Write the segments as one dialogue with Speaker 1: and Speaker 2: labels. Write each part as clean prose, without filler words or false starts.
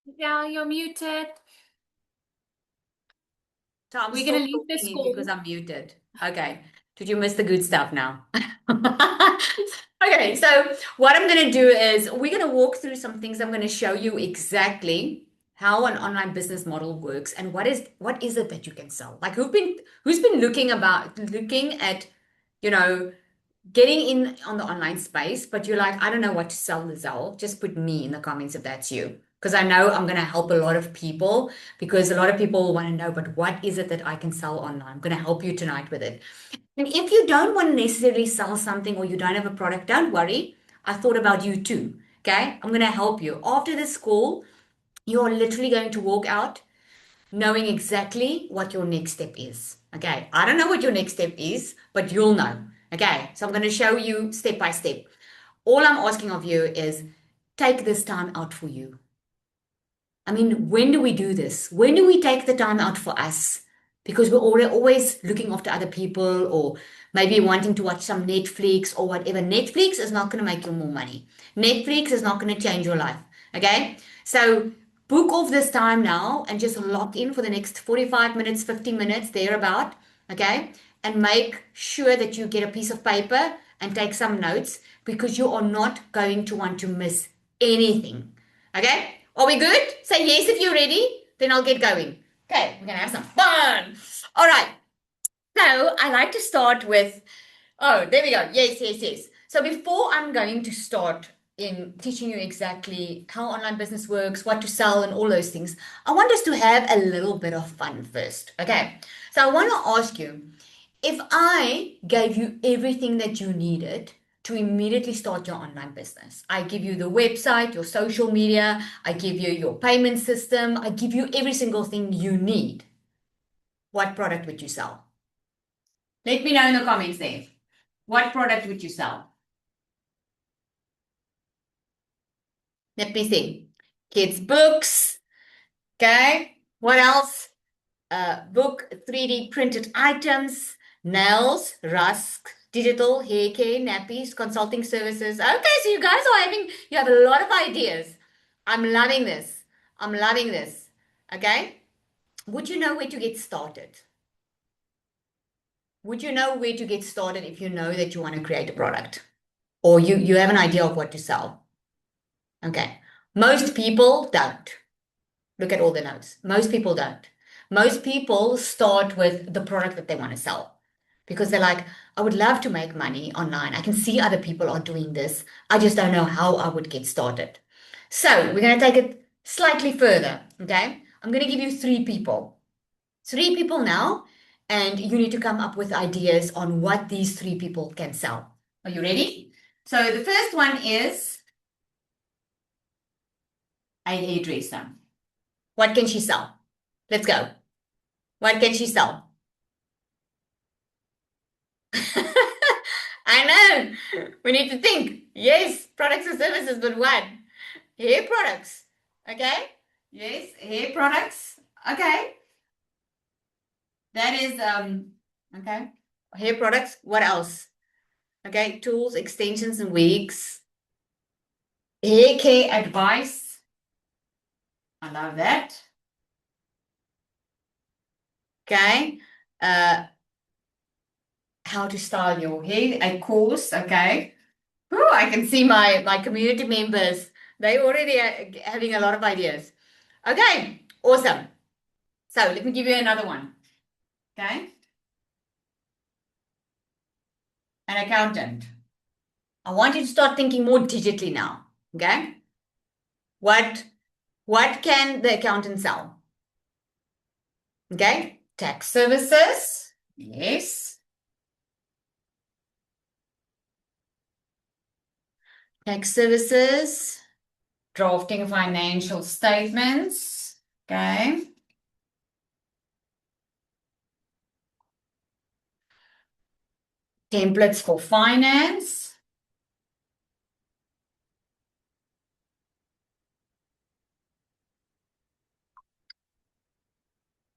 Speaker 1: Yeah, you're muted.
Speaker 2: So I'm
Speaker 1: We're
Speaker 2: still
Speaker 1: going to leave this
Speaker 2: talking because
Speaker 1: call.
Speaker 2: I'm muted. Okay. Did you miss the good stuff now? Okay, so what I'm going to do is we're going to walk through some things. I'm going to show you exactly how an online business model works and what is it that you can sell. Like who's been looking at, you know, getting in on the online space, but you're like, I don't know what to sell, Lizelle. Just put me in the comments if that's you. Because I know I'm going to help a lot of people because a lot of people want to know, but what is it that I can sell online? I'm going to help you tonight with it. And if you don't want to necessarily sell something or you don't have a product, don't worry. I thought about you too. Okay. I'm going to help you. After this call, you're literally going to walk out knowing exactly what your next step is. Okay. I don't know what your next step is, but you'll know. Okay. So I'm going to show you step by step. All I'm asking of you is take this time out for you. I mean, when do we do this? When do we take the time out for us? Because we're always looking after other people or maybe wanting to watch some Netflix or whatever. Netflix is not going to make you more money. Netflix is not going to change your life. Okay. So book off this time now and just lock in for the next 45 minutes, 50 minutes, thereabout. Okay. And make sure that you get a piece of paper and take some notes because you are not going to want to miss anything. Okay? Are we good? Say yes if you're ready, then I'll get going. Okay, we're gonna have some fun. All right. So I like to start with, oh, there we go. Yes, yes, yes. So before I'm going to start in teaching you exactly how online business works, what to sell, and all those things, I want us to have a little bit of fun first. Okay. So I want to ask you, if I gave you everything that you needed to immediately start your online business, I give you the website, your social media, I give you your payment system, I give you every single thing you need, what product would you sell? Let me know in the comments there. What product would you sell? Let me see. Kids' books. Okay. What else? Book 3D printed items, nails, rusk, digital hair care, nappies, consulting services. Okay, so you have a lot of ideas. I'm loving this. I'm loving this. Okay. Would you know where to get started? Would you know where to get started if you know that you want to create a product or you have an idea of what to sell? Okay. Most people don't. Look at all the notes. Most people don't. Most people start with the product that they want to sell because they're like, I would love to make money online. I can see other people are doing this. I just don't know how I would get started. So we're going to take it slightly further. Okay. I'm going to give you three people now, and you need to come up with ideas on what these three people can sell. Are you ready? So the first one is a hairdresser. What can she sell? Let's go. What can she sell? I know. We need to think. Yes, products and services, but what? Hair products. Okay. Yes, hair products. Okay. That is okay. Hair products. What else? Okay, tools, extensions, and wigs. Hair care advice. I love that. Okay. Uh, how to style your hair, a course. Okay. Oh, I can see my community members. They already are having a lot of ideas. Okay, awesome. So let me give you another one. Okay, an accountant. I want you to start thinking more digitally now. Okay, what what can the accountant sell? Okay, tax services. Yes, tax services. Drafting financial statements. Okay. Templates for finance.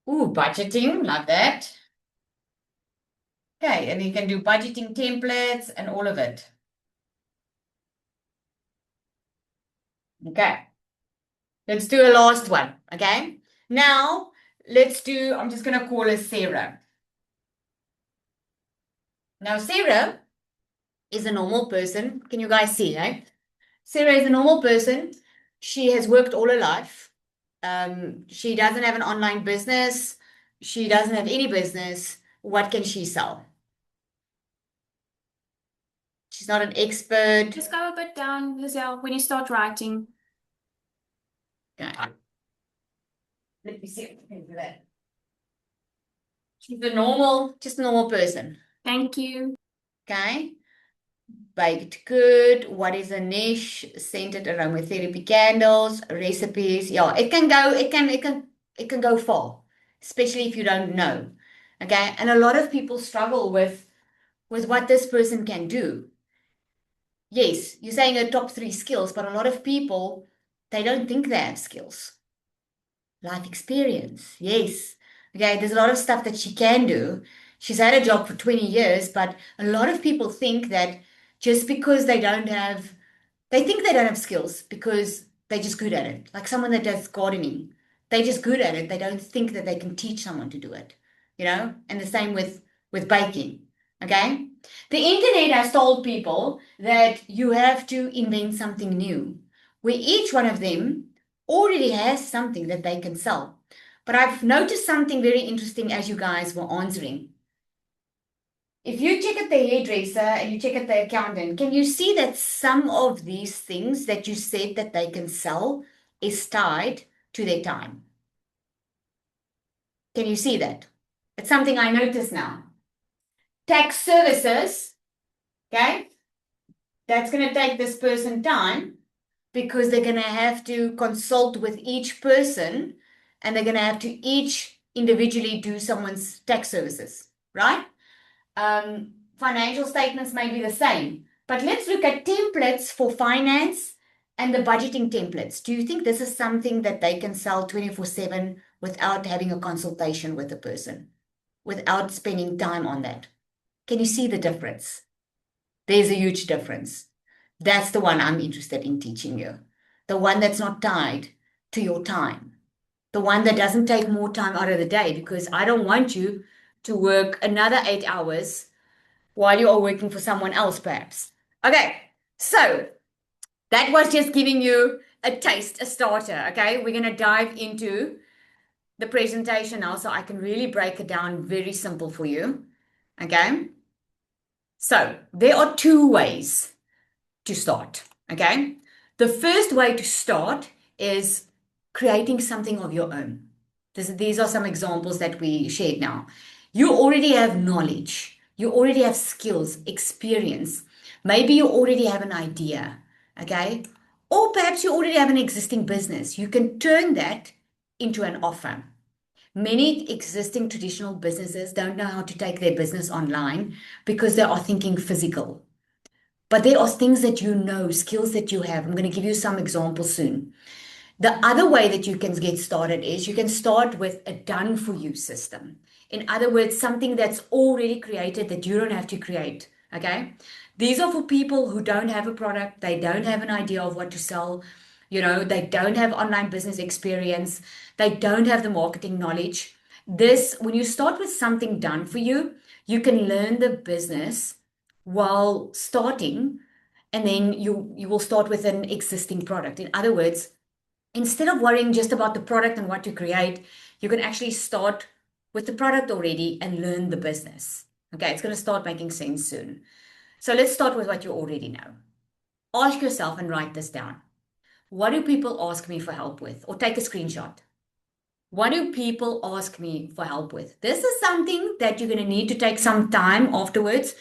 Speaker 2: Ooh, budgeting. Love that. Okay, and you can do budgeting templates and all of it. Okay. Let's do a last one, okay? Now, I'm just going to call her Sarah. Now, Sarah is a normal person. Can you guys see, right? Sarah is a normal person. She has worked all her life. She doesn't have an online business. She doesn't have any business. What can she sell? She's not an expert.
Speaker 1: Just go a bit down, Lizelle, when you start writing.
Speaker 2: Okay. Let me see if I can do that. She's just a normal person.
Speaker 1: Thank you.
Speaker 2: Okay. Baked good. What is a niche? Scented aromatherapy candles, recipes. Yeah, it can go far, especially if you don't know. Okay. And a lot of people struggle with what this person can do. Yes, you're saying her top three skills, but a lot of people, they don't think they have skills. Life experience, yes. Okay, there's a lot of stuff that she can do. She's had a job for 20 years, but a lot of people think that just because they think they don't have skills because they're just good at it. Like someone that does gardening, they're just good at it. They don't think that they can teach someone to do it, you know? And the same with baking, okay? The internet has told people that you have to invent something new, where each one of them already has something that they can sell. But I've noticed something very interesting as you guys were answering. If you check at the hairdresser and you check at the accountant, can you see that some of these things that you said that they can sell is tied to their time? Can you see that? It's something I notice now. Tax services, okay? That's going to take this person time because they're going to have to consult with each person and they're going to have to each individually do someone's tax services, right? Financial statements may be the same, but let's look at templates for finance and the budgeting templates. Do you think this is something that they can sell 24/7 without having a consultation with the person, without spending time on that? Can you see the difference? There's a huge difference. That's the one I'm interested in teaching you. The one that's not tied to your time. The one that doesn't take more time out of the day because I don't want you to work another 8 hours while you are working for someone else, perhaps. Okay, so that was just giving you a taste, a starter. Okay, we're going to dive into the presentation now so I can really break it down very simple for you. Okay, so there are two ways to start. Okay, the first way to start is creating something of your own. These are some examples that we shared now. You already have knowledge, you already have skills, experience. Maybe you already have an idea, okay? Or perhaps you already have an existing business. You can turn that into an offer. Many existing traditional businesses don't know how to take their business online because they are thinking physical. But there are things that you know, skills that you have. I'm going to give you some examples soon. The other way that you can get started is you can start with a done for you system. In other words, something that's already created that you don't have to create. Okay. These are for people who don't have a product, they don't have an idea of what to sell, they don't have online business experience, they don't have the marketing knowledge. When you start with something done for you, you can learn the business while starting, and then you will start with an existing product. In other words, instead of worrying just about the product and what to create, you can actually start with the product already and learn the business. Okay, it's going to start making sense soon. So let's start with what you already know. Ask yourself and write this down. What do people ask me for help with? Or take a screenshot. What do people ask me for help with? This is something that you're going to need to take some time afterwards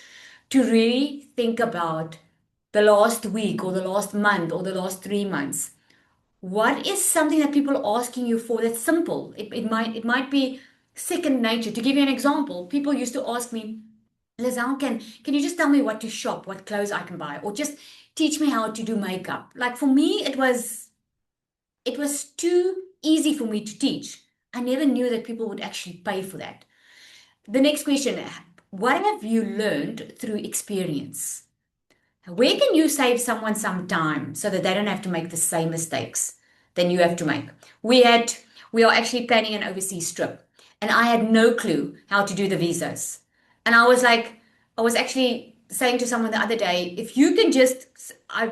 Speaker 2: to really think about the last week or the last month or the last 3 months. What is something that people are asking you for that's simple? It might be second nature. To give you an example, people used to ask me, Lizelle, can you just tell me what to shop, what clothes I can buy, or just teach me how to do makeup? Like for me, it was too easy for me to teach. I never knew that people would actually pay for that. The next question, what have you learned through experience? Where can you save someone some time so that they don't have to make the same mistakes than you have to make. We are actually planning an overseas trip, and I had no clue how to do the visas. And I was like, I was actually saying to someone the other day, if you can just, I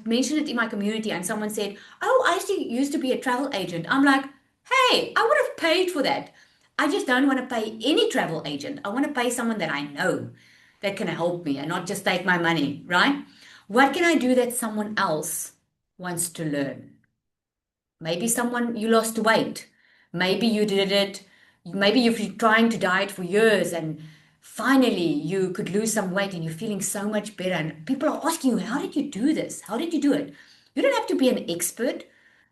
Speaker 2: mentioned it in my community, and someone said, "Oh, I actually used to be a travel agent." I'm like, hey, I would have paid for that. I just don't want to pay any travel agent. I want to pay someone that I know that can help me and not just take my money, right? What can I do that someone else wants to learn? Maybe someone you lost weight. Maybe you did it. Maybe you've been trying to diet for years and finally you could lose some weight and you're feeling so much better. And people are asking you, how did you do this? How did you do it? You don't have to be an expert.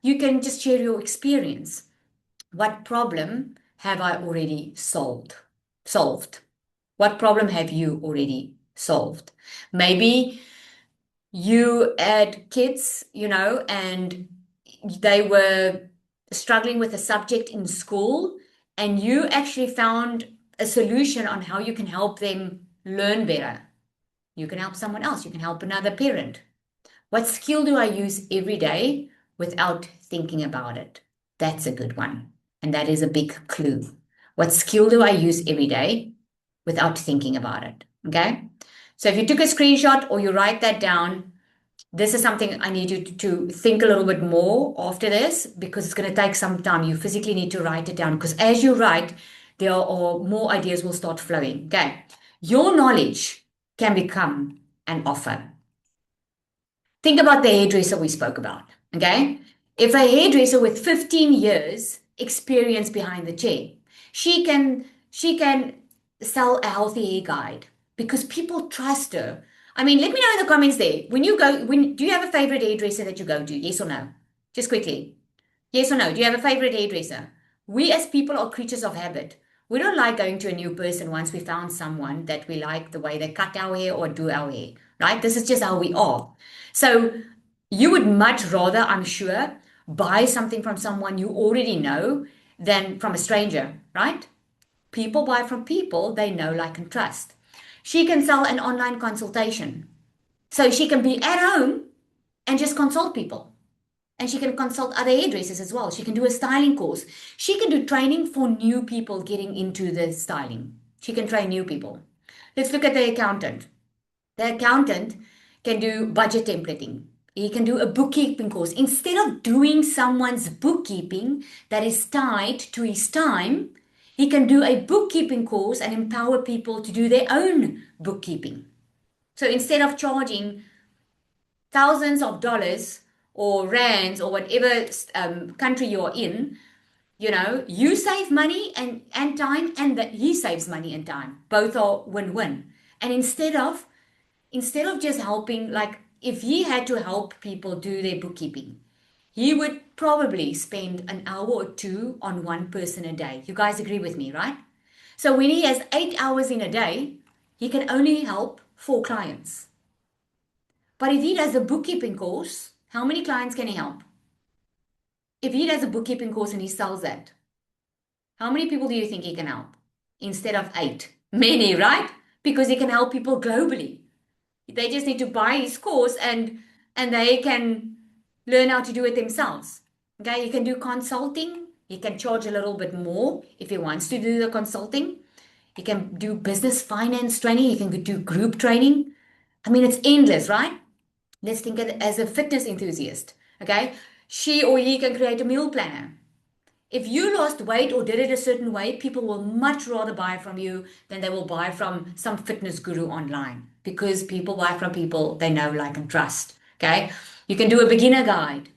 Speaker 2: You can just share your experience. What problem have I already solved? Solved. What problem have you already solved? Maybe you had kids, and they were struggling with a subject in school, and you actually found a solution on how you can help them learn better. You can help someone else, you can help another parent. What skill do I use every day without thinking about it? That's a good one. And that is a big clue. What skill do I use every day without thinking about it? Okay. So if you took a screenshot or you write that down, this is something I need you to think a little bit more after this because it's going to take some time. You physically need to write it down because as you write, there are more ideas will start flowing. Okay. Your knowledge can become an offer. Think about the hairdresser we spoke about. Okay. If a hairdresser with 15 years experience behind the chair, she can sell a healthy hair guide because people trust her. I mean, let me know in the comments there. Do you have a favorite hairdresser that you go to? Yes or no? Just quickly. Yes or no? Do you have a favorite hairdresser? We as people are creatures of habit. We don't like going to a new person once we found someone that we like the way they cut our hair or do our hair, right? This is just how we are. So you would much rather, I'm sure, buy something from someone you already know than from a stranger, right? People buy from people they know, like, and trust. She can sell an online consultation. So she can be at home and just consult people. And she can consult other hairdressers as well. She can do a styling course. She can do training for new people getting into the styling. She can train new people. Let's look at the accountant. The accountant can do budget templating. He can do a bookkeeping course. Instead of doing someone's bookkeeping that is tied to his time, he can do a bookkeeping course and empower people to do their own bookkeeping. So instead of charging thousands of dollars or rands or whatever country you're in, you save money and time, and that he saves money and time. Both are win-win. And instead of just helping, like if he had to help people do their bookkeeping, he would probably spend an hour or two on one person a day. You guys agree with me, right? So when he has 8 hours in a day, he can only help 4 clients. But if he does a bookkeeping course, how many clients can he help? If he does a bookkeeping course and he sells that, how many people do you think he can help? Instead of 8. Many, right? Because he can help people globally. They just need to buy his course and they can learn how to do it themselves. Okay, you can do consulting. He can charge a little bit more if he wants to do the consulting. He can do business finance training. He can do group training. I mean, it's endless, right? Let's think of it as a fitness enthusiast. Okay, she or he can create a meal planner. If you lost weight or did it a certain way, people will much rather buy from you than they will buy from some fitness guru online because people buy from people they know, like, and trust. Okay. You can do a beginner guide.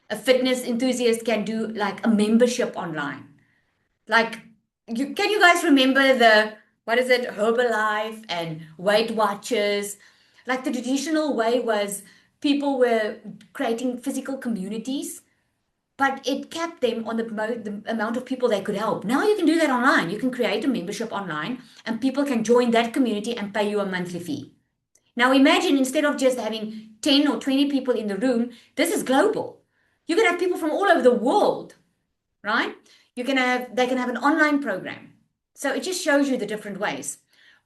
Speaker 2: A fitness enthusiast can do like a membership online. Like, can you guys remember what is it, Herbalife and Weight Watchers? Like the traditional way was people were creating physical communities, but it kept them on the amount of people they could help. Now you can do that online. You can create a membership online and people can join that community and pay you a monthly fee. Now imagine instead of just having 10 or 20 people in the room, this is global. You can have people from all over the world, right? They can have an online program. So it just shows you the different ways.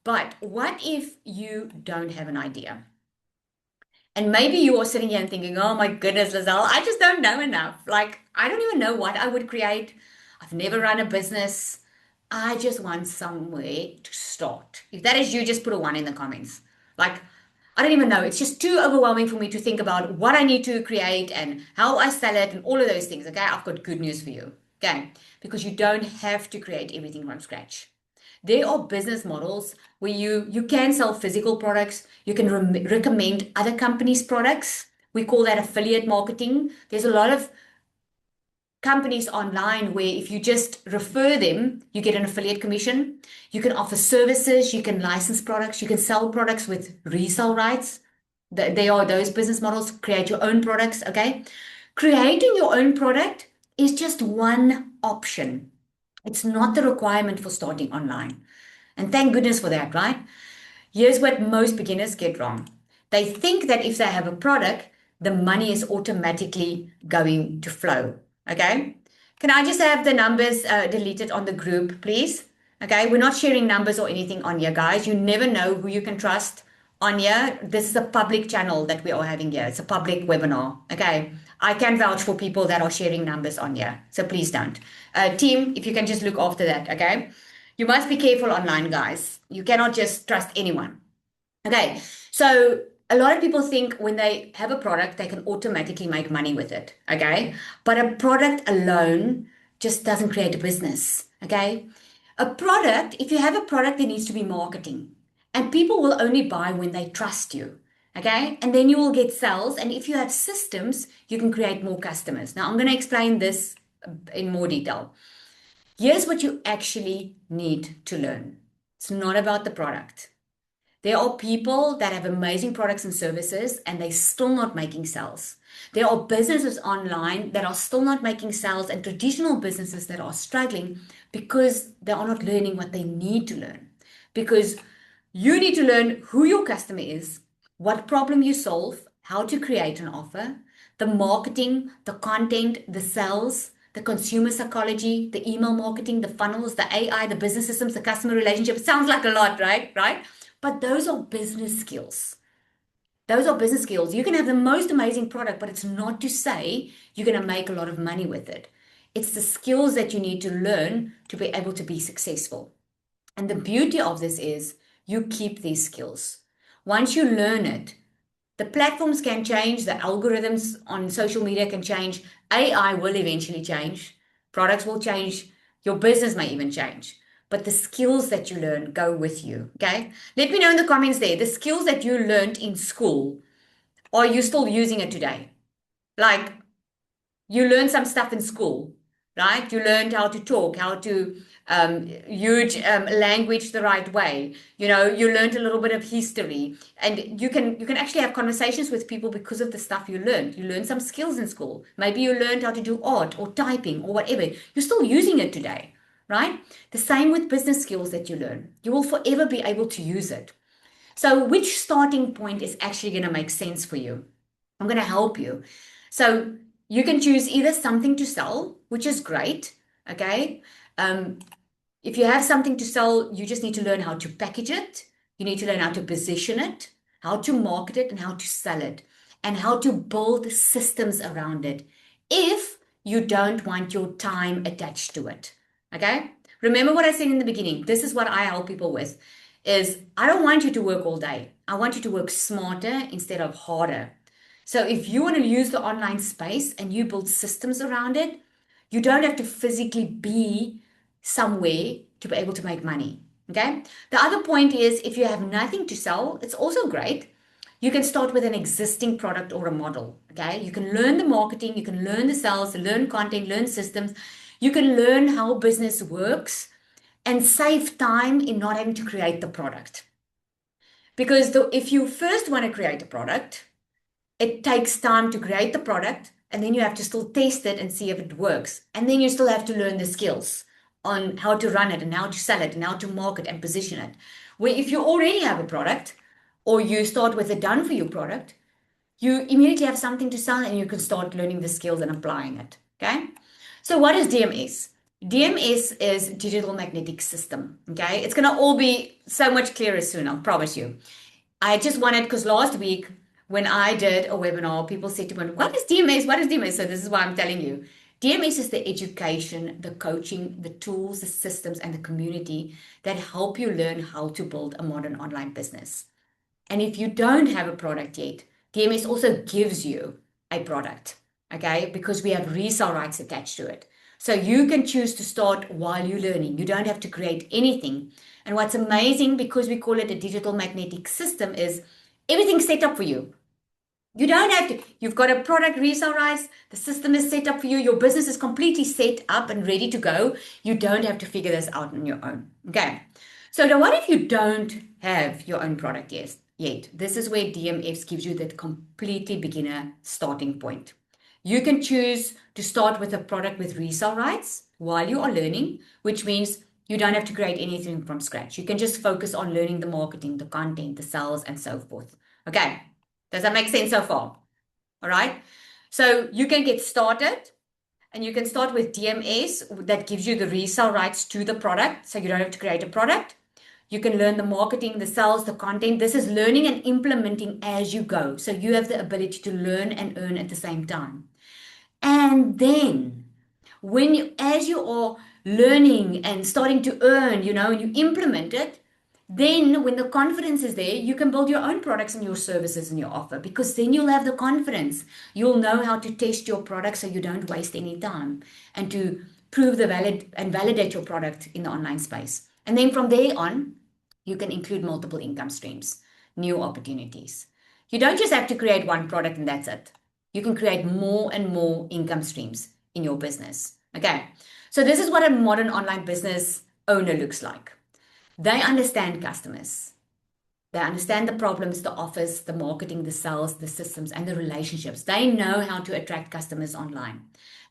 Speaker 2: But what if you don't have an idea? And maybe you are sitting here and thinking, oh my goodness, Lizelle, I just don't know enough. Like, I don't even know what I would create. I've never run a business. I just want somewhere to start. If that is you, just put a one in the comments. Like, I don't even know. It's just too overwhelming for me to think about what I need to create and how I sell it and all of those things. Okay, I've got good news for you. Okay, because you don't have to create everything from scratch. There are business models where you can sell physical products. You can recommend other companies' products. We call that affiliate marketing. There's a lot of companies online where if you just refer them, you get an affiliate commission. You can offer services, you can license products, you can sell products with resale rights. They are those business models. Create your own products, okay? Creating your own product is just one option. It's not the requirement for starting online. And thank goodness for that, right? Here's what most beginners get wrong. They think that if they have a product, the money is automatically going to flow. Okay? Can I just have the numbers deleted on the group, please? Okay, we're not sharing numbers or anything on here, guys. You never know who you can trust on here. This is a public channel that we are having here. It's a public webinar. Okay, I can vouch for people that are sharing numbers on here. So please don't. Team, if you can just look after that. Okay. You must be careful online, guys. You cannot just trust anyone. Okay, so a lot of people think when they have a product, they can automatically make money with it. Okay, but a product alone just doesn't create a business. Okay, a product, if you have a product, there needs to be marketing, and people will only buy when they trust you. Okay, and then you will get sales, and if you have systems, you can create more customers. Now, I'm going to explain this in more detail. Here's what you actually need to learn. It's not about the product. There are people that have amazing products and services and they're still not making sales. There are businesses online that are still not making sales and traditional businesses that are struggling because they are not learning what they need to learn. Because you need to learn who your customer is, what problem you solve, how to create an offer, the marketing, the content, the sales, the consumer psychology, the email marketing, the funnels, the AI, the business systems, the customer relationship. It sounds like a lot, right? Right? But those are business skills. Those are business skills. You can have the most amazing product, but it's not to say you're going to make a lot of money with it. It's the skills that you need to learn to be able to be successful. And the beauty of this is you keep these skills. Once you learn it, the platforms can change, the algorithms on social media can change, AI will eventually change, products will change, your business may even change. But the skills that you learn go with you. Okay. Let me know in the comments there, the skills that you learned in school, are you still using it today? Like you learned some stuff in school, right? You learned how to talk, how to use language the right way. You know, you learned a little bit of history, and you can actually have conversations with people because of the stuff you learned. You learned some skills in school. Maybe you learned how to do art or typing or whatever. You're still using it today, right? The same with business skills that you learn. You will forever be able to use it. So, which starting point is actually going to make sense for you? I'm going to help you. So, you can choose either something to sell, which is great. Okay. If you have something to sell, you just need to learn how to package it. You need to learn how to position it, how to market it, and how to sell it, and how to build systems around it if you don't want your time attached to it. Okay. Remember what I said in the beginning. This is what I help people with is I don't want you to work all day. I want you to work smarter instead of harder. So if you want to use the online space and you build systems around it, you don't have to physically be somewhere to be able to make money. Okay. The other point is if you have nothing to sell, it's also great. You can start with an existing product or a model. Okay. You can learn the marketing, you can learn the sales, learn content, learn systems. You can learn how business works and save time in not having to create the product. Because if you first want to create a product, it takes time to create the product and then you have to still test it and see if it works. And then you still have to learn the skills on how to run it and how to sell it and how to market and position it. Where if you already have a product or you start with a done for you product, you immediately have something to sell and you can start learning the skills and applying it. Okay. So what is DMS? DMS is digital magnetic system. Okay. It's going to all be so much clearer soon. I promise you. I just wanted, because last week when I did a webinar, people said to me, what is DMS? What is DMS? So this is why I'm telling you. DMS is the education, the coaching, the tools, the systems, and the community that help you learn how to build a modern online business. And if you don't have a product yet, DMS also gives you a product, okay? Because we have resale rights attached to it. So you can choose to start while you're learning. You don't have to create anything. And what's amazing, because we call it a digital magnetic system, is everything's set up for you. You don't have to. You've got a product resale rights. The system is set up for you. Your business is completely set up and ready to go. You don't have to figure this out on your own. Okay. So now what if you don't have your own product yet? This is where DMFs gives you that completely beginner starting point. You can choose to start with a product with resale rights while you are learning, which means you don't have to create anything from scratch. You can just focus on learning the marketing, the content, the sales, and so forth. Okay. Does that make sense so far? All right. So you can get started and you can start with DMS that gives you the resale rights to the product. So you don't have to create a product. You can learn the marketing, the sales, the content. This is learning and implementing as you go. So you have the ability to learn and earn at the same time. And then as you are learning and starting to earn, and you implement it, then when the confidence is there, you can build your own products and your services and your offer, because then you'll have the confidence. You'll know how to test your product so you don't waste any time, and to prove the valid and validate your product in the online space. And then from there on, you can include multiple income streams, new opportunities. You don't just have to create one product and that's it. You can create more and more income streams in your business. Okay. So this is what a modern online business owner looks like. They understand customers. They understand the problems, the offers, the marketing, the sales, the systems, and the relationships. They know how to attract customers online.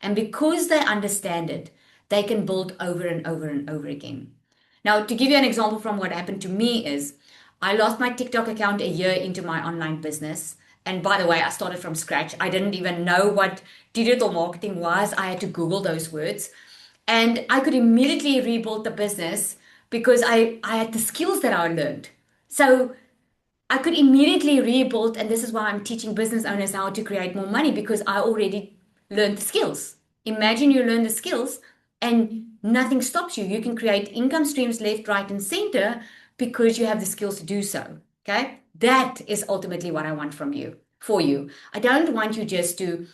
Speaker 2: And because they understand it, they can build over and over and over again. Now, to give you an example from what happened to me is I lost my TikTok account a year into my online business. And by the way, I started from scratch. I didn't even know what digital marketing was. I had to Google those words. And I could immediately rebuild the business because I had the skills that I learned. So I could immediately rebuild, and this is why I'm teaching business owners how to create more money, because I already learned the skills. Imagine you learn the skills and nothing stops you. You can create income streams left, right, and center because you have the skills to do so. Okay? That is ultimately what I want for you. I don't want you just to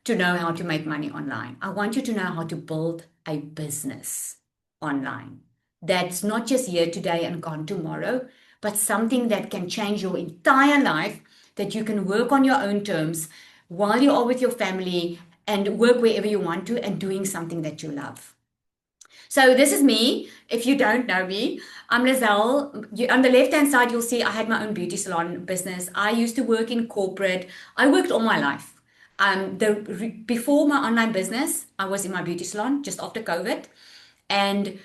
Speaker 2: know how to make money online. I want you to know how to build a business online that's not just here today and gone tomorrow, but something that can change your entire life, that you can work on your own terms while you are with your family and work wherever you want to, and doing something that you love. So this is me. If you don't know me, I'm Lizelle. On the left-hand side, you'll see I had my own beauty salon business. I used to work in corporate. I worked all my life. Before my online business, I was in my beauty salon just after COVID. And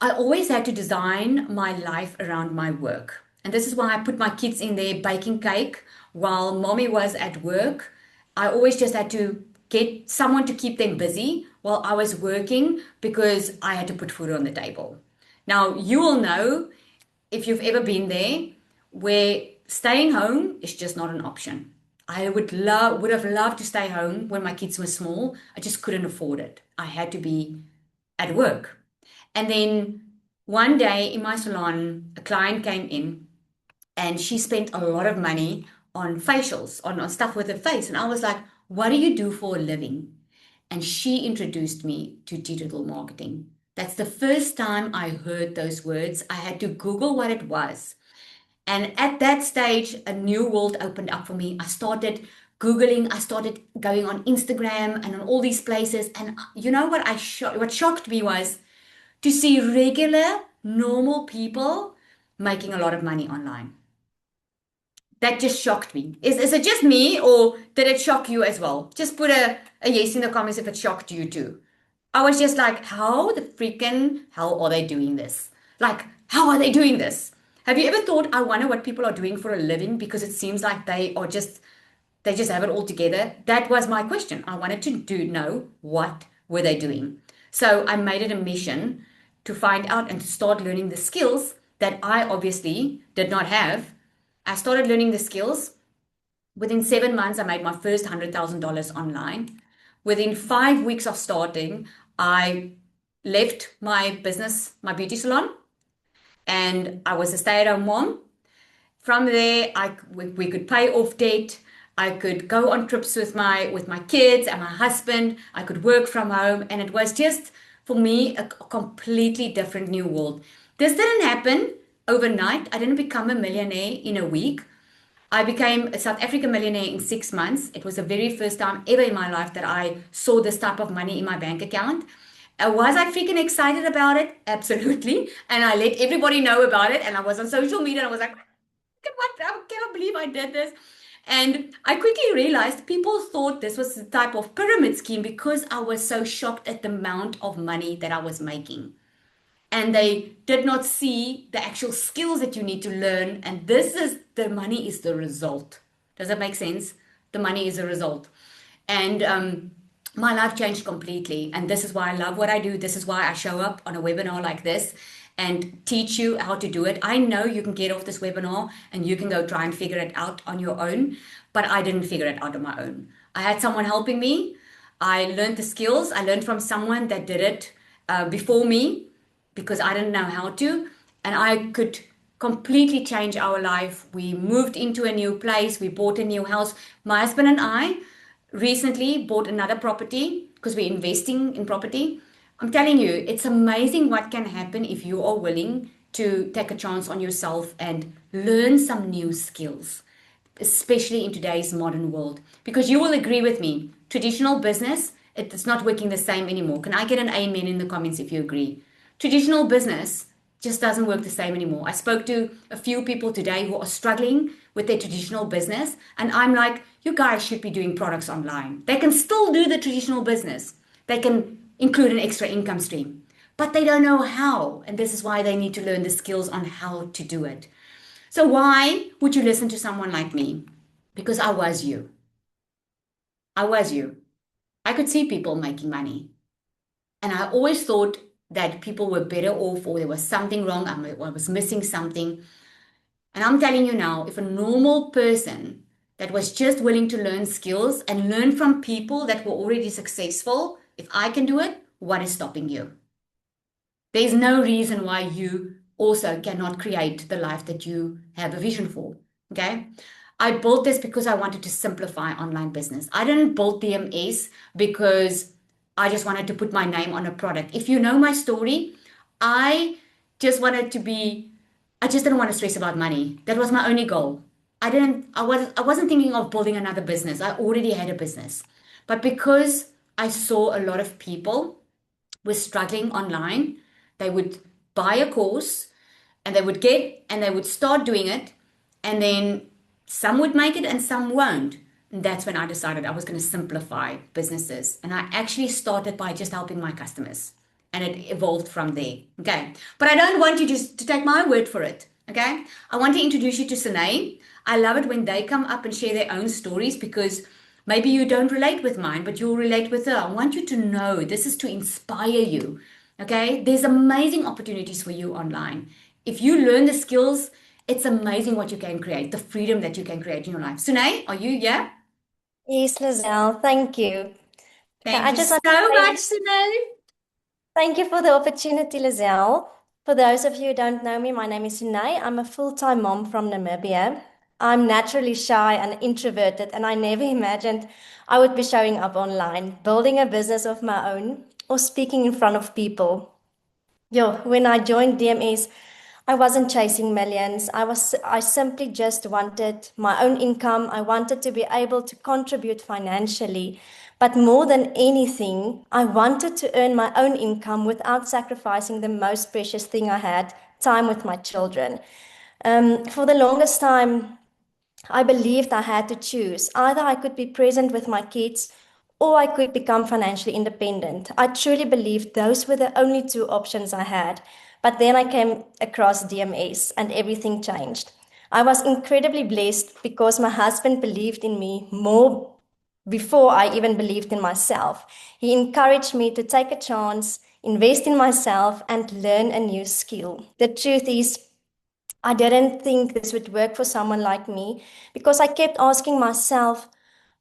Speaker 2: I always had to design my life around my work. And this is why I put my kids in there baking cake while mommy was at work. I always just had to get someone to keep them busy while I was working, because I had to put food on the table. Now, you will know, if you've ever been there, where staying home is just not an option. I would have loved to stay home when my kids were small. I just couldn't afford it. I had to be at work. And then one day in my salon, a client came in and she spent a lot of money on facials, on stuff with her face. And I was like, what do you do for a living? And she introduced me to digital marketing. That's the first time I heard those words. I had to Google what it was. And at that stage, a new world opened up for me. I started Googling, I started going on Instagram and on all these places. And you know what what shocked me was to see regular, normal people making a lot of money online. That just shocked me. Is it just me, or did it shock you as well? Just put a yes in the comments if it shocked you too. I was just like, how the freaking hell are they doing this? Like, how are they doing this? Have you ever thought, I wonder what people are doing for a living, because it seems like they just have it all together? That was my question. I wanted to know, what were they doing? So I made it a mission to find out and to start learning the skills that I obviously did not have. I started learning the skills. Within 7 months, I made my first $100,000 online. Within 5 weeks of starting, I left my business, my beauty salon, and I was a stay-at-home mom. From there, we could pay off debt. I could go on trips with my kids and my husband. I could work from home, and it was just for me a completely different new world. This didn't happen overnight. I didn't become a millionaire in a week. I became a South African millionaire in 6 months. It was the very first time ever in my life that I saw this type of money in my bank account. Was I freaking excited about it? Absolutely. And I let everybody know about it. And I was on social media and I was like, what? I cannot believe I did this. And I quickly realized people thought this was the type of pyramid scheme because I was so shocked at the amount of money that I was making. And they did not see the actual skills that you need to learn. And this is the money is the result. Does that make sense? The money is a result. And my life changed completely. And this is why I love what I do. This is why I show up on a webinar like this and teach you how to do it. I know you can get off this webinar and you can go try and figure it out on your own, but I didn't figure it out on my own. I had someone helping me. I learned the skills. I learned from someone that did it before me because I didn't know how to, and I could completely change our life. We moved into a new place. We bought a new house. My husband and I recently bought another property because we're investing in property. I'm telling you, it's amazing what can happen if you are willing to take a chance on yourself and learn some new skills, especially in today's modern world. Because you will agree with me, traditional business, it's not working the same anymore. Can I get an amen in the comments if you agree? Traditional business just doesn't work the same anymore. I spoke to a few people today who are struggling with their traditional business, and I'm like, you guys should be doing products online. They can still do the traditional business. They can include an extra income stream, but they don't know how. And this is why they need to learn the skills on how to do it. So why would you listen to someone like me? Because I was you. I was you. I could see people making money. And I always thought that people were better off or there was something wrong. I was missing something. And I'm telling you now, if a normal person that was just willing to learn skills and learn from people that were already successful, if I can do it, what is stopping you? There's no reason why you also cannot create the life that you have a vision for. Okay. I built this because I wanted to simplify online business. I didn't build DMS because I just wanted to put my name on a product. If you know my story, I just wanted to be, I just didn't want to stress about money. That was my only goal. I wasn't thinking of building another business. I already had a business. But because I saw a lot of people were struggling online, they would buy a course and they would start doing it, and then some would make it and some won't. And that's when I decided I was going to simplify businesses. And I actually started by just helping my customers. And it evolved from there. Okay. But I don't want you just to take my word for it. Okay. I want to introduce you to Sine. I love it when they come up and share their own stories because maybe you don't relate with mine, but you'll relate with her. I want you to know this is to inspire you. Okay. There's amazing opportunities for you online. If you learn the skills, it's amazing what you can create, the freedom that you can create in your life. Sine, are you? Yeah?
Speaker 3: Yes, Lizelle, thank you.
Speaker 2: Thank
Speaker 3: I
Speaker 2: you
Speaker 3: just
Speaker 2: so
Speaker 3: want to say
Speaker 2: much, Sine.
Speaker 3: thank you for the opportunity, Lizelle. For those of you who don't know me, my name is Sunay. I'm a full-time mom from Namibia. I'm naturally shy and introverted, and I never imagined I would be showing up online, building a business of my own, or speaking in front of people. When I joined DMS, I wasn't chasing millions. I simply just wanted my own income. I wanted to be able to contribute financially. But more than anything, I wanted to earn my own income without sacrificing the most precious thing I had, time with my children. For the longest time, I believed I had to choose. Either I could be present with my kids or I could become financially independent. I truly believed those were the only two options I had. But then I came across DMS and everything changed. I was incredibly blessed because my husband believed in me more before I even believed in myself. He encouraged me to take a chance, invest in myself, and learn a new skill. The truth is, I didn't think this would work for someone like me because I kept asking myself,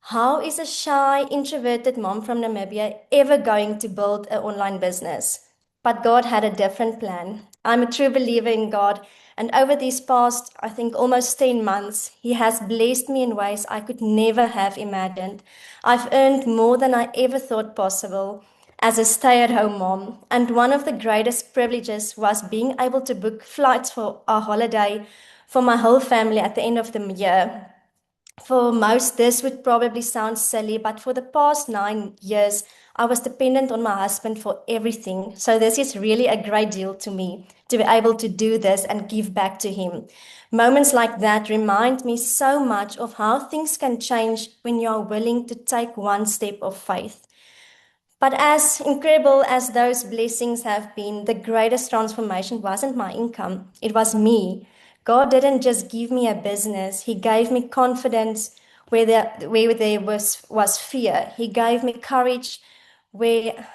Speaker 3: how is a shy, introverted mom from Namibia ever going to build an online business? But God had a different plan. I'm a true believer in God, and over these past, I think, almost 10 months, He has blessed me in ways I could never have imagined. I've earned more than I ever thought possible as a stay-at-home mom, and one of the greatest privileges was being able to book flights for our holiday for my whole family at the end of the year. For most, this would probably sound silly, but for the past 9 years, I was dependent on my husband for everything. So, this is really a great deal to me to be able to do this and give back to him. Moments like that remind me so much of how things can change when you are willing to take one step of faith. But as incredible as those blessings have been, the greatest transformation wasn't my income, it was me. God didn't just give me a business, He gave me confidence where there was fear. He gave me courage where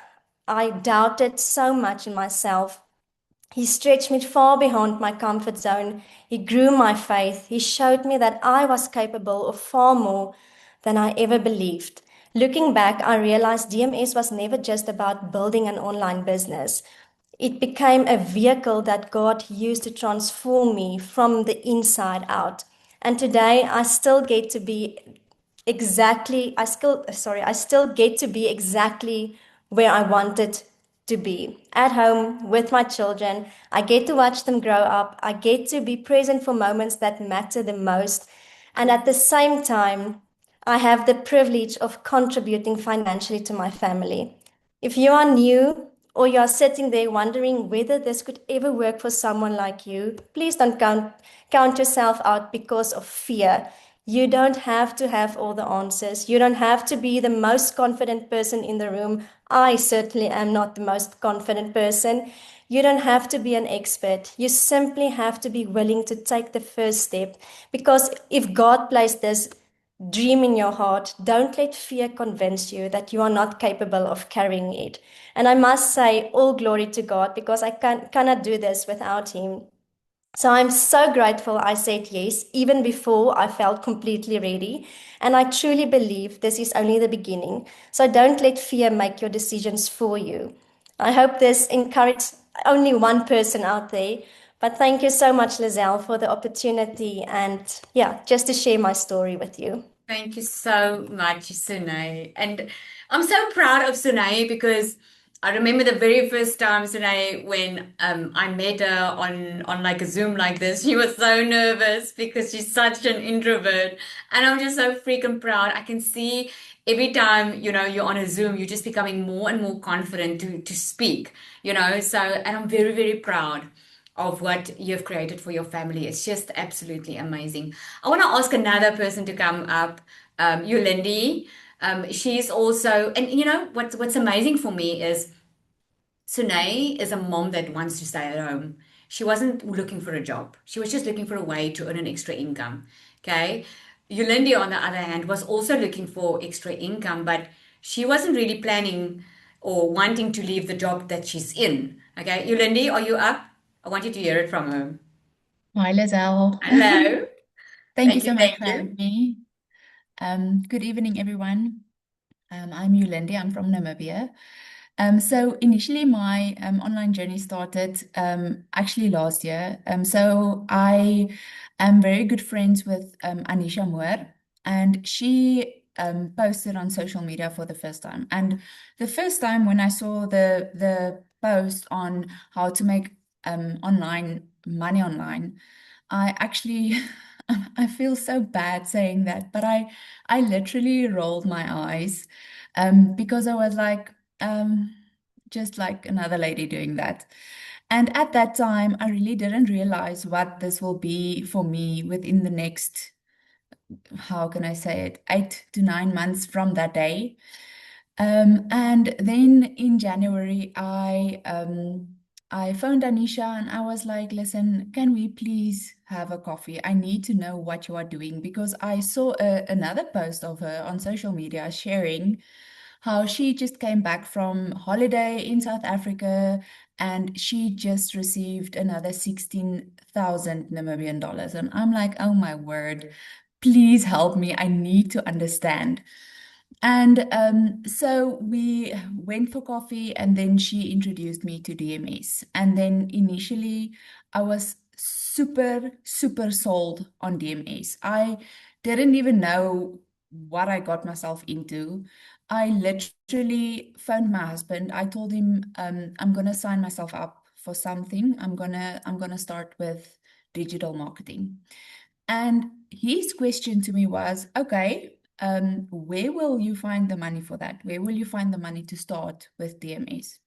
Speaker 3: I doubted so much in myself. He stretched me far beyond my comfort zone. He grew my faith. He showed me that I was capable of far more than I ever believed. Looking back, I realized DMS was never just about building an online business. It became a vehicle that God used to transform me from the inside out. And today I still get to be I still get to be exactly where I wanted to be at home with my children. I get to watch them grow up. I get to be present for moments that matter the most. And at the same time, I have the privilege of contributing financially to my family. If you are new or you are sitting there wondering whether this could ever work for someone like you, please don't count yourself out because of fear. You don't have to have all the answers. You don't have to be the most confident person in the room. I certainly am not the most confident person. You don't have to be an expert. You simply have to be willing to take the first step. Because if God placed this dream in your heart, don't let fear convince you that you are not capable of carrying it. And I must say, all glory to God because I cannot do this without Him. So I'm so grateful I said yes, even before I felt completely ready. And I truly believe this is only the beginning. So don't let fear make your decisions for you. I hope this encouraged only one person out there. But thank you so much, Lizelle, for the opportunity and yeah, just to share my story with you.
Speaker 2: Thank you so much, Sunay. And I'm so proud of Sunay because I remember the very first time, Sunay, when I met her on like a Zoom like this. She was so nervous because she's such an introvert. And I'm just so freaking proud. I can see every time, you're on a Zoom, you're just becoming more and more confident to speak, So, and I'm very, very proud of what you've created for your family. It's just absolutely amazing. I want to ask another person to come up, Yolandi. She's also, and what's amazing for me is Sunay is a mom that wants to stay at home. She wasn't looking for a job. She was just looking for a way to earn an extra income. Okay. Yolandi, on the other hand, was also looking for extra income, but she wasn't really planning or wanting to leave the job that she's in. Okay. Yolandi, are you up? I want you to hear it from her.
Speaker 4: Hi, Lizelle.
Speaker 2: Hello.
Speaker 4: Thank you
Speaker 2: Thank you.
Speaker 4: so much
Speaker 2: Thank
Speaker 4: for
Speaker 2: you.
Speaker 4: having me. Good evening, everyone. I'm Yolandi. I'm from Namibia. So initially, my online journey started actually last year. So I am very good friends with Anisha Moore, and she posted on social media for the first time. And the first time when I saw the post on how to make online money online, I actually I feel so bad saying that, but I literally rolled my eyes because I was like, just like another lady doing that. And at that time, I really didn't realize what this will be for me within the next, how can I say it, 8 to 9 months from that day. And then in January, I phoned Anisha and I was like, listen, can we please have a coffee? I need to know what you are doing because I saw another post of her on social media sharing how she just came back from holiday in South Africa and she just received another 16,000 Namibian dollars. And I'm like, oh my word, please help me. I need to understand. And so we went for coffee, and then she introduced me to DMS. And then initially, I was super, super sold on DMS. I didn't even know what I got myself into. I literally phoned my husband. I told him, I'm gonna sign myself up for something. I'm gonna start with digital marketing. And his question to me was, okay, where will you find the money for that? Where will you find the money to start with DMS?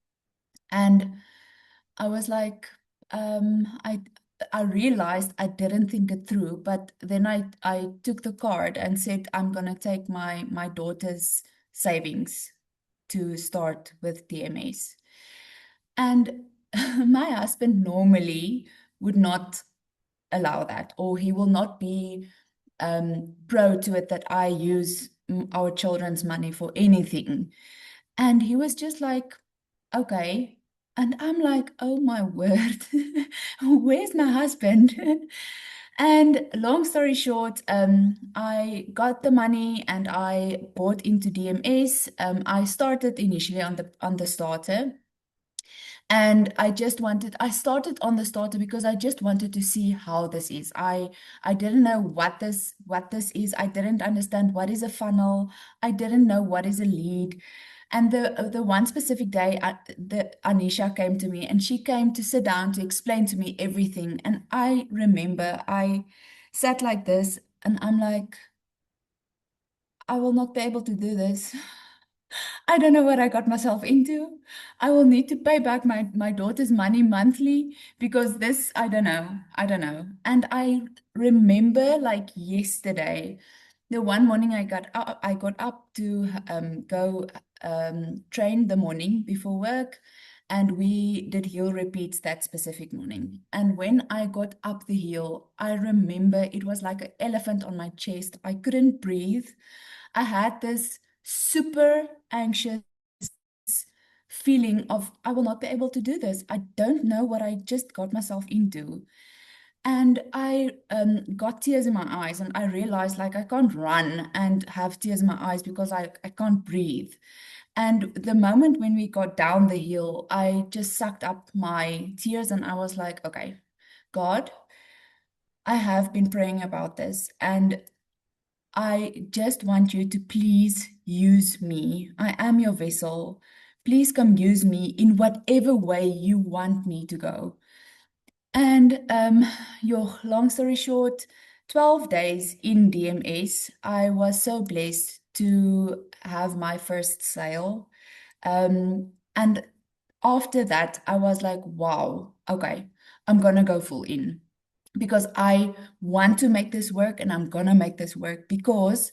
Speaker 4: And I was like, I realized I didn't think it through, but then I took the card and said, I'm gonna take my daughter's savings to start with DMS. And my husband normally would not allow that, or he will not be pro to it that I use our children's money for anything. And he was just like, okay. And I'm like, oh my word, where's my husband? And long story short, I got the money and I bought into DMS. I started initially on the starter. And I started on the starter because I just wanted to see how this is. I didn't know what this is. I didn't understand what is a funnel. I didn't know what is a lead. And the one specific day, the Anisha came to me and she came to sit down to explain to me everything. And I remember I sat like this and I'm like, I will not be able to do this. I don't know what I got myself into. I will need to pay back my daughter's money monthly because this, I don't know. I don't know. And I remember like yesterday, the one morning I got up to go train the morning before work, and we did heel repeats that specific morning. And when I got up the hill, I remember it was like an elephant on my chest. I couldn't breathe. I had this super anxious feeling of I will not be able to do this. I don't know what I just got myself into. And I got tears in my eyes, and I realized like I can't run and have tears in my eyes because I can't breathe. And the moment when we got down the hill, I just sucked up my tears and I was like, okay, God, I have been praying about this, and I just want you to please use me. I am your vessel. Please come use me in whatever way you want me to go. And your long story short, 12 days in DMS, I was so blessed to have my first sale. And after that, I was like, wow, okay, I'm gonna go full in because I want to make this work and I'm gonna make this work because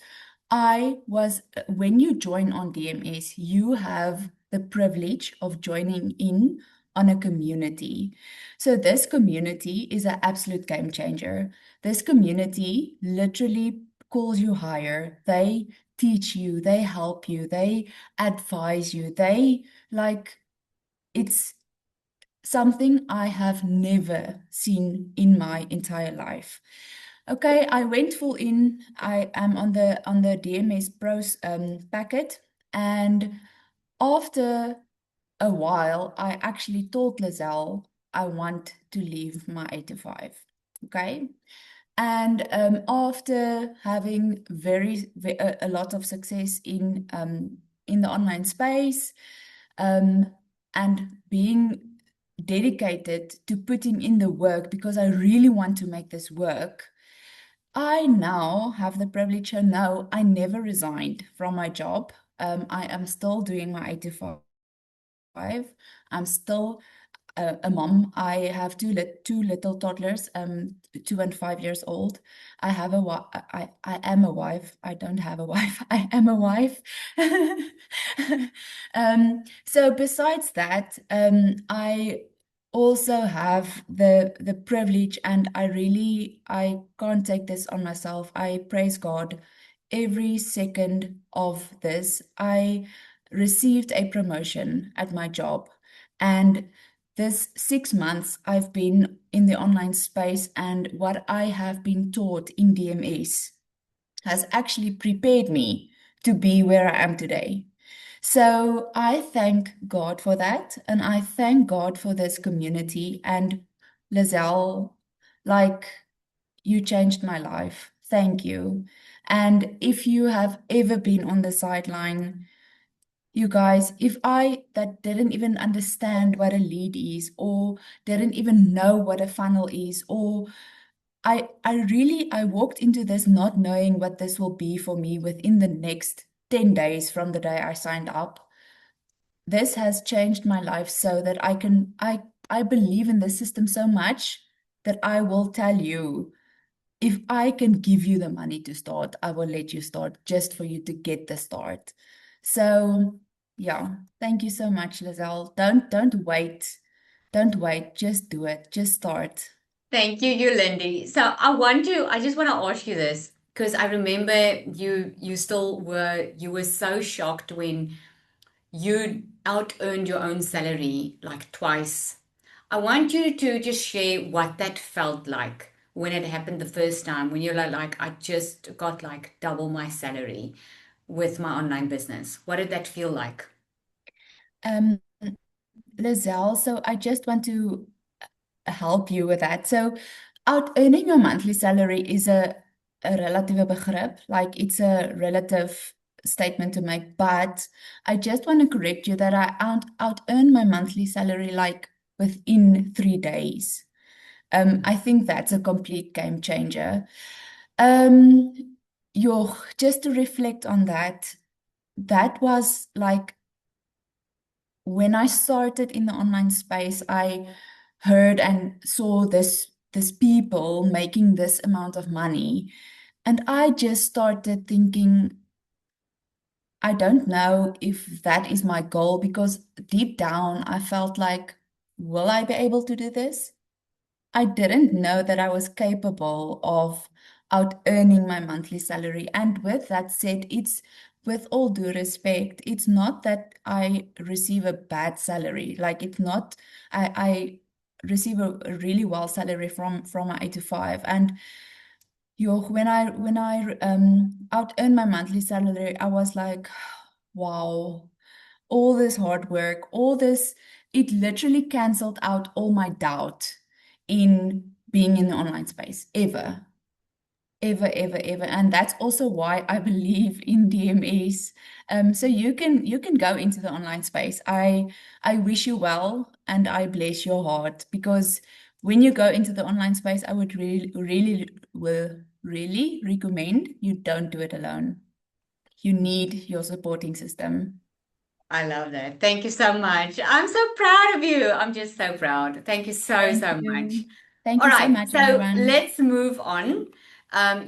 Speaker 4: when you join on DMS, you have the privilege of joining in on a community. So this community is an absolute game changer. This community literally calls you higher. They teach you, they help you, they advise you, it's something I have never seen in my entire life. Okay, I went full in. I am on the DMS Pros packet, and after a while, I actually told Lizelle I want to leave my 8 to 5. Okay, and after having a lot of success in the online space, and being dedicated to putting in the work because I really want to make this work, I now have the privilege. And no, I never resigned from my job. I am still doing my 8 to 5. I'm still a mom. I have two little toddlers, 2 and 5 years old. I am a wife. I don't have a wife. I am a wife. So besides that, I also have the privilege, and I can't take this on myself. I praise God every second of this. received a promotion at my job. And this 6 months I've been in the online space, and what I have been taught in DMS has actually prepared me to be where I am today. So I thank God for that, and I thank God for this community. And Lizelle, like, you changed my life. Thank you. And if you have ever been on the sideline, you guys, if I that didn't even understand what a lead is, or didn't even know what a funnel is, or I walked into this not knowing what this will be for me within the next 10 days from the day I signed up. This has changed my life so that I believe in the system so much that I will tell you, if I can give you the money to start, I will let you start just for you to get the start. So yeah, thank you so much, Lizelle. Don't wait. Don't wait. Just do it. Just start.
Speaker 2: Thank you, Yolandi. So I just want to ask you this because I remember you were so shocked when you out earned your own salary like twice. I want you to just share what that felt like when it happened the first time, when you're like, I just got like double my salary with my online business. What did that feel like?
Speaker 4: Um, Lizelle, so I just want to help you with that. So, out earning your monthly salary is a relative begrip, like it's a relative statement to make. But I just want to correct you that I out earn my monthly salary like within 3 days. I think that's a complete game changer. Um, just to reflect on that, that was like when I started in the online space, I heard and saw this people making this amount of money. And I just started thinking, I don't know if that is my goal, because deep down I felt like, will I be able to do this? I didn't know that I was capable of out earning my monthly salary. And with that said, it's with all due respect, it's not that I receive a bad salary. Like, it's not, I receive a really well salary from my 8 to 5. And when I out earn my monthly salary, I was like, wow, all this hard work, all this, it literally canceled out all my doubt in being in the online space ever, ever, ever, ever. And that's also why I believe in DMS. So you can go into the online space. I wish you well, and I bless your heart, because when you go into the online space, I would really recommend you don't do it alone. You need your supporting system.
Speaker 2: I love that. Thank you so much. I'm so proud of you. I'm just so proud. Thank you so,
Speaker 4: Thank
Speaker 2: so much.
Speaker 4: you. Thank
Speaker 2: All
Speaker 4: you so
Speaker 2: right,
Speaker 4: much,
Speaker 2: so
Speaker 4: everyone.
Speaker 2: let's move on.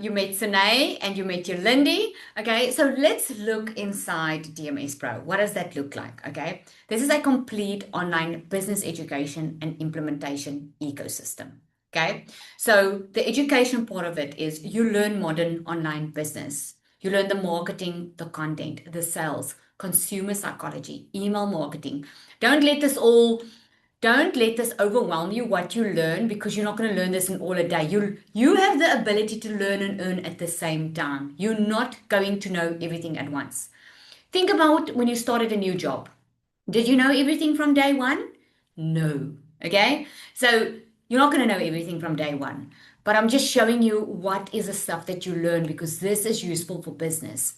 Speaker 2: You met Sine and you met Yolandi. Okay, so let's look inside DMS Pro. What does that look like? Okay, this is a complete online business education and implementation ecosystem. Okay, so the education part of it is you learn modern online business. You learn the marketing, the content, the sales, consumer psychology, email marketing. Don't let this all don't let this overwhelm you what you learn, because you're not going to learn this in all a day. You have the ability to learn and earn at the same time. You're not going to know everything at once. Think about when you started a new job. Did you know everything from day one? No. Okay? So you're not going to know everything from day one. But I'm just showing you what is the stuff that you learn, because this is useful for business.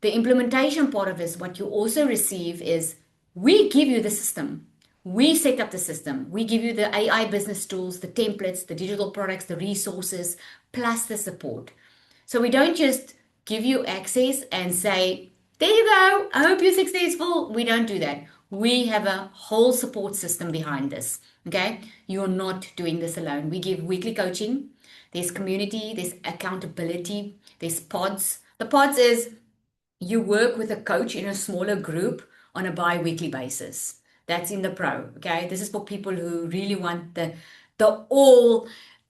Speaker 2: The implementation part of this, what you also receive is, we give you the system. We set up the system. We give you the AI business tools, the templates, the digital products, the resources, plus the support. So we don't just give you access and say, there you go, I hope you're successful. We don't do that. We have a whole support system behind this. Okay? You're not doing this alone. We give weekly coaching. There's community, there's accountability, there's pods. The pods is, you work with a coach in a smaller group on a bi-weekly basis. That's in the pro. Okay. This is for people who really want the all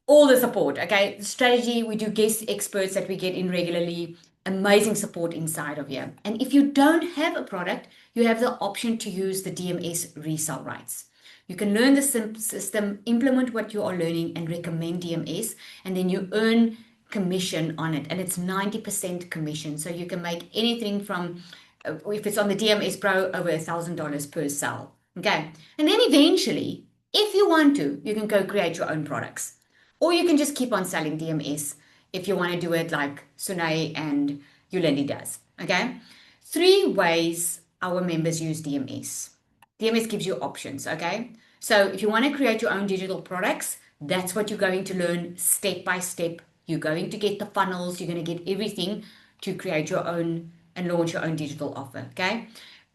Speaker 2: the support. Okay. The strategy, we do guest experts that we get in regularly, amazing support inside of here. And if you don't have a product, you have the option to use the DMS resale rights. You can learn the system, implement what you are learning, and recommend DMS, and then you earn commission on it, and it's 90% commission. So you can make anything from, if it's on the DMS Pro, over $1,000 per sale. Okay, and then eventually, if you want to, you can go create your own products, or you can just keep on selling DMS if you want to do it like Sunay and Yolandi does. Okay, 3 ways our members use DMS. DMS gives you options, okay? So if you want to create your own digital products, that's what you're going to learn step by step. You're going to get the funnels, you're going to get everything to create your own and launch your own digital offer, okay?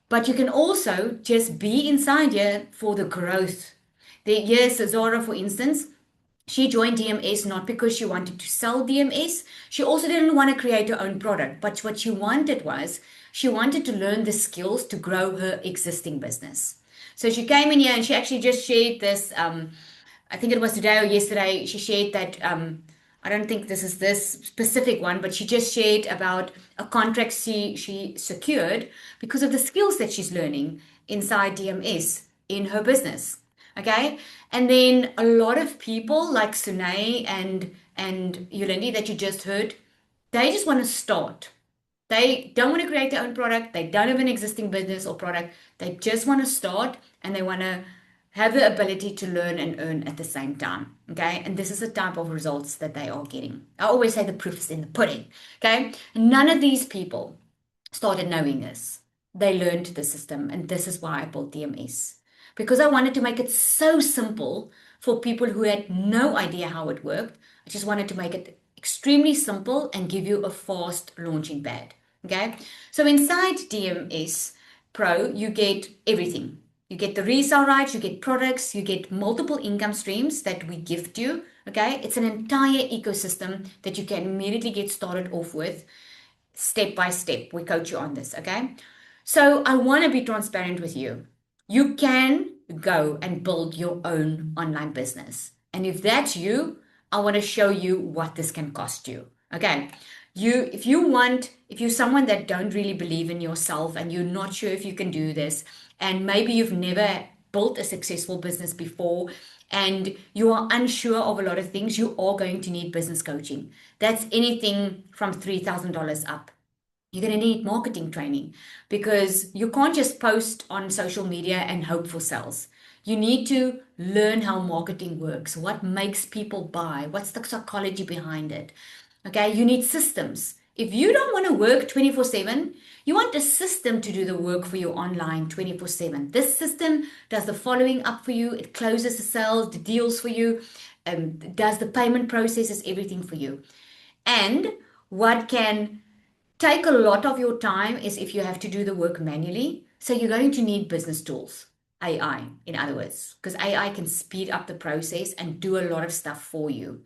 Speaker 2: But you can also just be inside here for the growth. Yes, Zara, for instance, she joined DMS not because she wanted to sell DMS. She also didn't want to create her own product, but what she wanted was, she wanted to learn the skills to grow her existing business. So she came in here and she actually just shared this, I think it was today or yesterday, she shared that, I don't think this is this specific one, but she just shared about a contract she secured because of the skills that she's learning inside DMS in her business. Okay, and then a lot of people like Sunay and Yolandi that you just heard, they just want to start. They don't want to create their own product. They don't have an existing business or product. They just want to start, and they want to have the ability to learn and earn at the same time. Okay, and this is the type of results that they are getting. I always say the proof is in the pudding. Okay, none of these people started knowing this. They learned the system, and this is why I built DMS. Because I wanted to make it so simple for people who had no idea how it worked. I just wanted to make it extremely simple and give you a fast launching pad. Okay, so inside DMS Pro, you get everything. You get the resale rights, you get products, you get multiple income streams that we gift you. Okay, it's an entire ecosystem that you can immediately get started off with, step by step. We coach you on this. Okay, so I want to be transparent with you. You can go and build your own online business. And if that's you, I want to show you what this can cost you. Okay. If you're someone that don't really believe in yourself and you're not sure if you can do this, and maybe you've never built a successful business before and you are unsure of a lot of things, you are going to need business coaching. That's anything from $3,000 up. You're going to need marketing training because you can't just post on social media and hope for sales. You need to learn how marketing works, what makes people buy, what's the psychology behind it. Okay, you need systems. If you don't want to work 24/7, you want a system to do the work for you online 24/7. This system does the following up for you. It closes the sales, the deals for you, does the payment processes, everything for you. And what can take a lot of your time is if you have to do the work manually. So you're going to need business tools, AI, in other words, because AI can speed up the process and do a lot of stuff for you.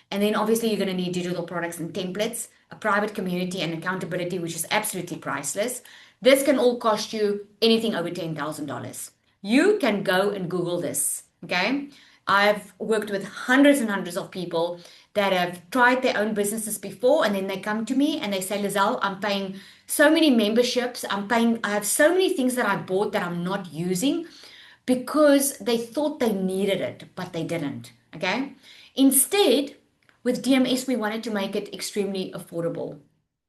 Speaker 2: And then obviously you're going to need digital products and templates, a private community, and accountability, which is absolutely priceless. This can all cost you anything over $10,000. You can go and Google this, okay? I've worked with hundreds and hundreds of people that have tried their own businesses before, and then they come to me and they say, Lizelle, I'm paying so many memberships, I have so many things that I bought that I'm not using because they thought they needed it, but they didn't, okay? Instead, with DMS, we wanted to make it extremely affordable.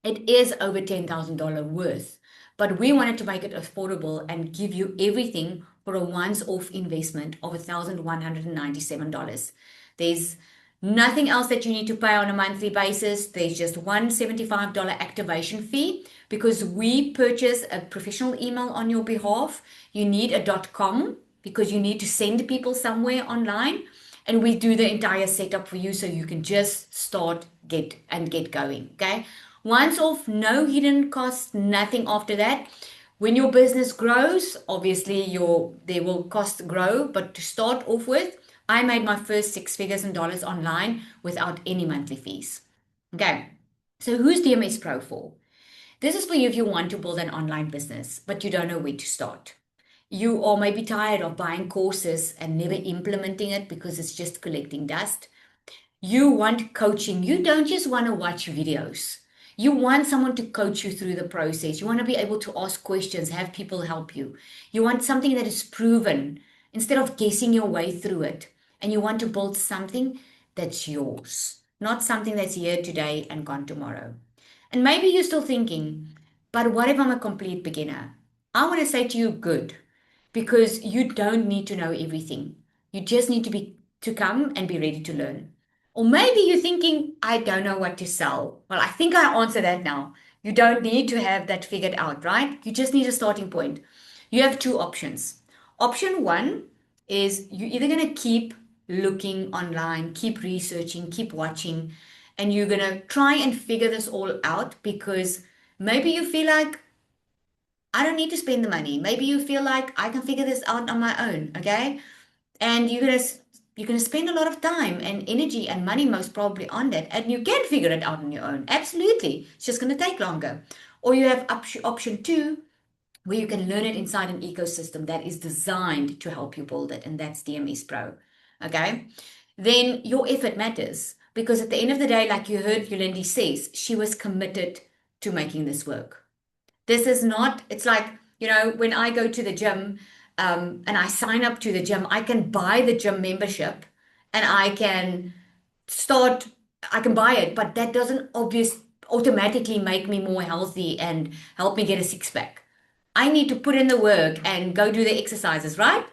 Speaker 2: It is over $10,000 worth, but we wanted to make it affordable and give you everything for a once-off investment of $1,197. There's nothing else that you need to pay on a monthly basis. There's just $175 activation fee because we purchase a professional email on your behalf. You need a .com because you need to send people somewhere online. And we do the entire setup for you so you can just start, get going, okay? Once off, no hidden costs, nothing after that. When your business grows, obviously there will cost grow, but to start off with, I made my first 6 figures in dollars online without any monthly fees. Okay, so who's DMS Pro for? This is for you if you want to build an online business, but you don't know where to start. You are maybe tired of buying courses and never implementing it because it's just collecting dust. You want coaching. You don't just want to watch videos. You want someone to coach you through the process. You want to be able to ask questions, have people help you. You want something that is proven instead of guessing your way through it. And you want to build something that's yours, not something that's here today and gone tomorrow. And maybe you're still thinking, but what if I'm a complete beginner? I want to say to you, good, because you don't need to know everything. You just need to come and be ready to learn. Or maybe you're thinking, I don't know what to sell. Well, I think I answered that now. You don't need to have that figured out, right? You just need a starting point. You have two options. Option one is you're either going to keep looking online, keep researching, keep watching, and you're going to try and figure this all out because maybe you feel like I don't need to spend the money. Maybe you feel like I can figure this out on my own, okay? And you're gonna spend a lot of time and energy and money most probably on that, and you can figure it out on your own. Absolutely. It's just gonna take longer. Or you have option two, where you can learn it inside an ecosystem that is designed to help you build it, and that's DMS Pro. Okay? Then your effort matters because at the end of the day, like you heard Yolandi says, she was committed to making this work. This is not, it's like, when I go to the gym and I sign up to the gym, I can buy the gym membership and I can buy it, but that doesn't automatically make me more healthy and help me get a six pack. I need to put in the work and go do the exercises, right?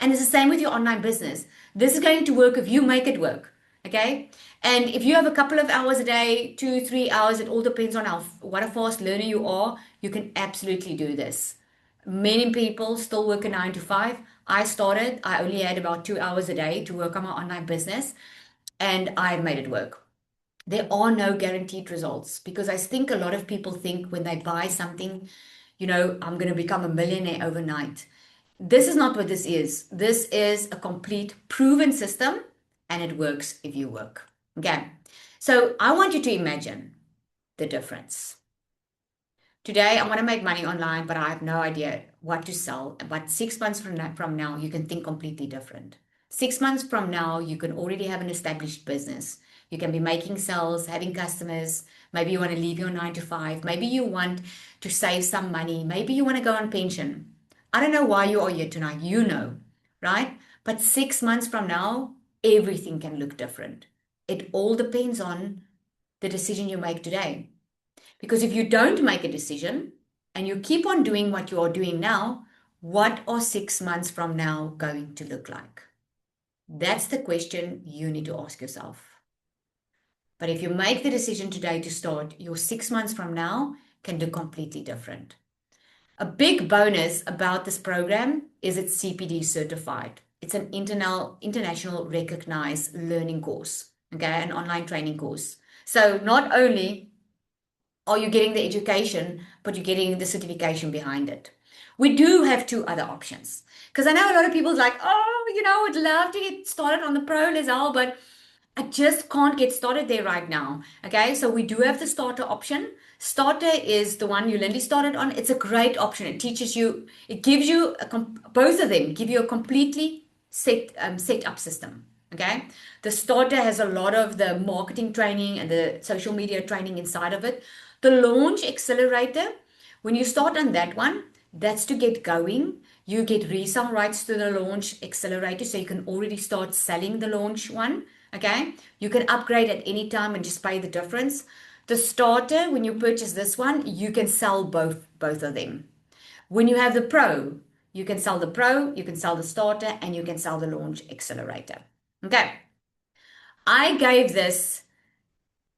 Speaker 2: And it's the same with your online business. This is going to work if you make it work. Okay. And if you have a couple of hours a day, 2, 3 hours, it all depends on what a fast learner you are. You can absolutely do this. Many people still work a 9 to 5. I only had about 2 hours a day to work on my online business and I made it work. There are no guaranteed results because I think a lot of people think when they buy something, I'm going to become a millionaire overnight. This is not what this is. This is a complete proven system and it works if you work. Okay. So I want you to imagine the difference. Today, I want to make money online, but I have no idea what to sell. But 6 months from now, you can think completely different. 6 months from now, you can already have an established business. You can be making sales, having customers. Maybe you want to leave your 9 to 5. Maybe you want to save some money. Maybe you want to go on pension. I don't know why you are here tonight. You know, right? But 6 months from now, everything can look different. It all depends on the decision you make today. Because if you don't make a decision and you keep on doing what you are doing now, what are 6 months from now going to look like? That's the question you need to ask yourself. But if you make the decision today to start, your 6 months from now can look completely different. A big bonus about this program is it's CPD certified. It's an international recognized learning course, okay, an online training course. So not only are you getting the education, but you're getting the certification behind it. We do have 2 other options. Because I know a lot of people are like, I'd love to get started on the Pro, Lizelle, but I just can't get started there right now. Okay, so we do have the starter option. Starter is the one Yolandi started on. It's a great option. It teaches you, it gives you, both of them give you a completely set up system. Okay, the starter has a lot of the marketing training and the social media training inside of it. The launch accelerator, when you start on that one, that's to get going. You get resale rights to the launch accelerator, so you can already start selling the launch one. Okay, you can upgrade at any time and just pay the difference. The starter, when you purchase this one, you can sell both of them. When you have the Pro, you can sell the Pro, you can sell the starter, and you can sell the launch accelerator. Okay, I gave this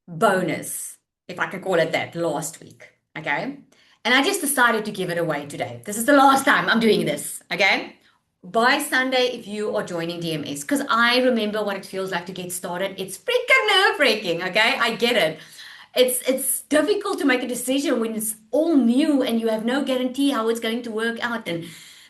Speaker 2: bonus, if I can call it that, last week. Okay, and I just decided to give it away today. This is the last time I'm doing this. Okay. By Sunday, if you are joining DMS, because I remember what it feels like to get started. It's freaking nerve-wracking, okay? I get it. It's difficult to make a decision when it's all new and you have no guarantee how it's going to work out. And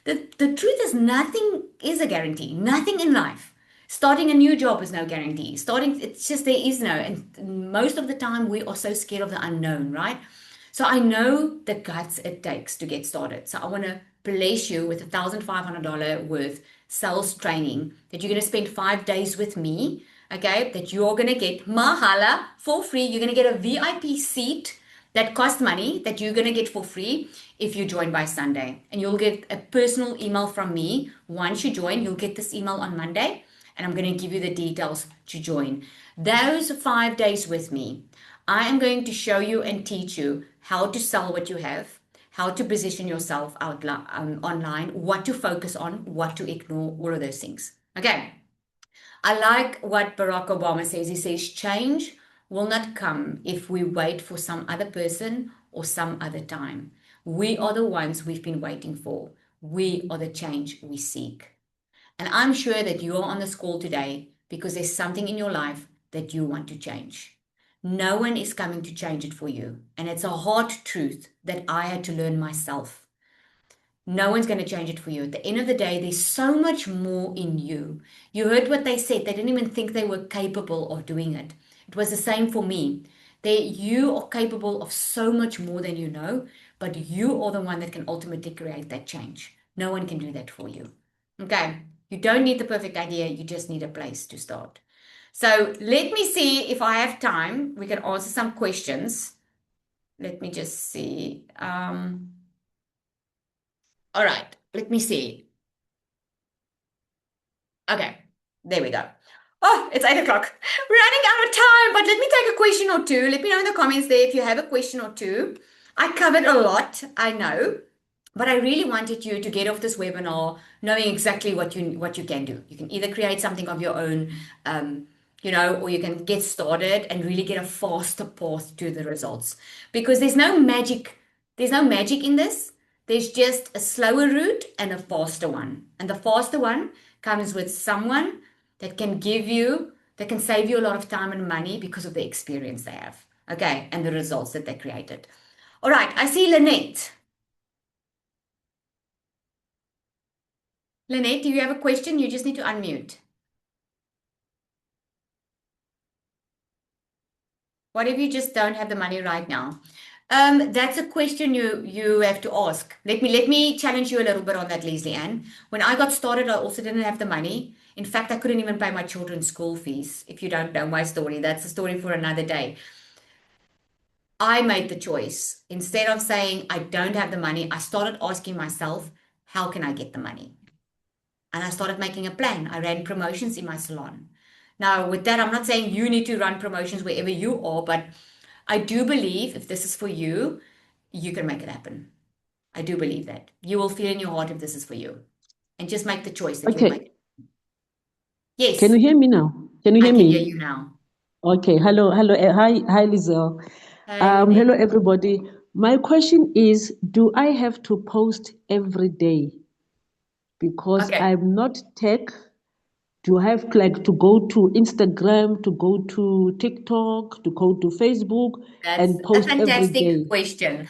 Speaker 2: the truth is nothing is a guarantee. Nothing in life. Starting a new job is no guarantee. It's just there is no. And most of the time we are so scared of the unknown, right? So I know the guts it takes to get started. So I want to bless you with $1,500 worth sales training that you're going to spend 5 days with me, okay, that you're going to get mahala for free. You're going to get a VIP seat that cost money that you're going to get for free if you join by Sunday. And you'll get a personal email from me. Once you join, you'll get this email on Monday, and I'm going to give you the details to join. Those 5 days with me, I am going to show you and teach you how to sell what you have, how to position yourself online, what to focus on, what to ignore, all of those things. Okay. I like what Barack Obama says. He says, change will not come if we wait for some other person or some other time. We are the ones we've been waiting for. We are the change we seek. And I'm sure that you are on this call today because there's something in your life that you want to change. No one is coming to change it for you. And it's a hard truth that I had to learn myself. No one's going to change it for you. At the end of the day, there's so much more in you. You heard what they said. They didn't even think they were capable of doing it. It was the same for me. You are capable of so much more than you know, but you are the one that can ultimately create that change. No one can do that for you. Okay? You don't need the perfect idea. You just need a place to start. So let me see if I have time. We can answer some questions. Let me just see. All right, let me see. Okay, there we go. Oh, it's 8 o'clock. We're running out of time, but let me take a question or two. Let me know in the comments there if you have a question or two. I covered a lot, I know, but I really wanted you to get off this webinar knowing exactly what you can do. You can either create something of your own, or you can get started and really get a faster path to the results. Because there's no magic in this. There's just a slower route and a faster one. And the faster one comes with someone that can save you a lot of time and money because of the experience they have. Okay, and the results that they created. All right, I see Lynette. Lynette, do you have a question? You just need to unmute. What if you just don't have the money right now? That's a question you have to ask. Let me challenge you a little bit on that, Leslie Ann. When I got started, I also didn't have the money. In fact, I couldn't even pay my children's school fees. If you don't know my story, that's a story for another day. I made the choice. Instead of saying, I don't have the money, I started asking myself, how can I get the money? And I started making a plan. I ran promotions in my salon. Now, with that, I'm not saying you need to run promotions wherever you are, but I do believe if this is for you, you can make it happen. I do believe that. You will feel in your heart if this is for you. And just make the choice that you'll make it. Yes.
Speaker 5: Can you hear me now? Can you hear
Speaker 2: I can
Speaker 5: me?
Speaker 2: hear you now.
Speaker 5: Okay. Hello. Hi, Lizelle.
Speaker 2: Hey,
Speaker 5: hello, everybody. My question is, do I have to post every day? Because
Speaker 2: Okay.
Speaker 5: I'm not tech. Do I have to go to Instagram, to go to TikTok, to go to Facebook and
Speaker 2: That's a
Speaker 5: post every
Speaker 2: fantastic
Speaker 5: day?
Speaker 2: question.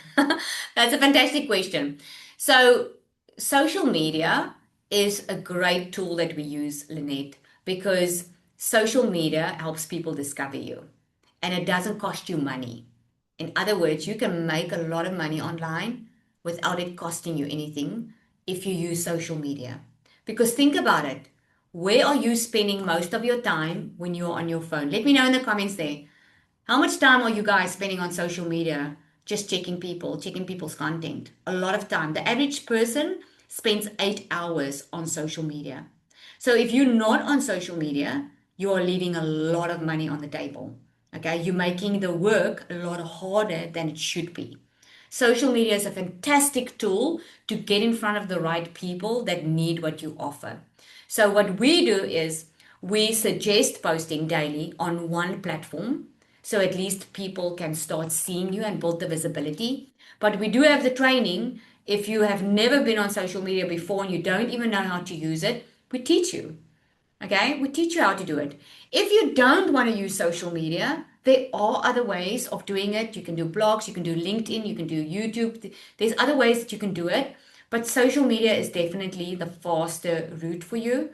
Speaker 2: That's a fantastic question. So, social media is a great tool that we use, Lynette, because social media helps people discover you and it doesn't cost you money. In other words, you can make a lot of money online without it costing you anything if you use social media. Because think about it. Where are you spending most of your time when you're on your phone? Let me know in the comments there. How much time are you guys spending on social media just checking people's content? A lot of time. The average person spends 8 hours on social media. So if you're not on social media, you are leaving a lot of money on the table. Okay, you're making the work a lot harder than it should be. Social media is a fantastic tool to get in front of the right people that need what you offer. So what we do is we suggest posting daily on one platform. So at least people can start seeing you and build the visibility. But we do have the training. If you have never been on social media before and you don't even know how to use it, we teach you. Okay, we teach you how to do it. If you don't want to use social media, there are other ways of doing it. You can do blogs, you can do LinkedIn, you can do YouTube. There's other ways that you can do it. But social media is definitely the faster route for you.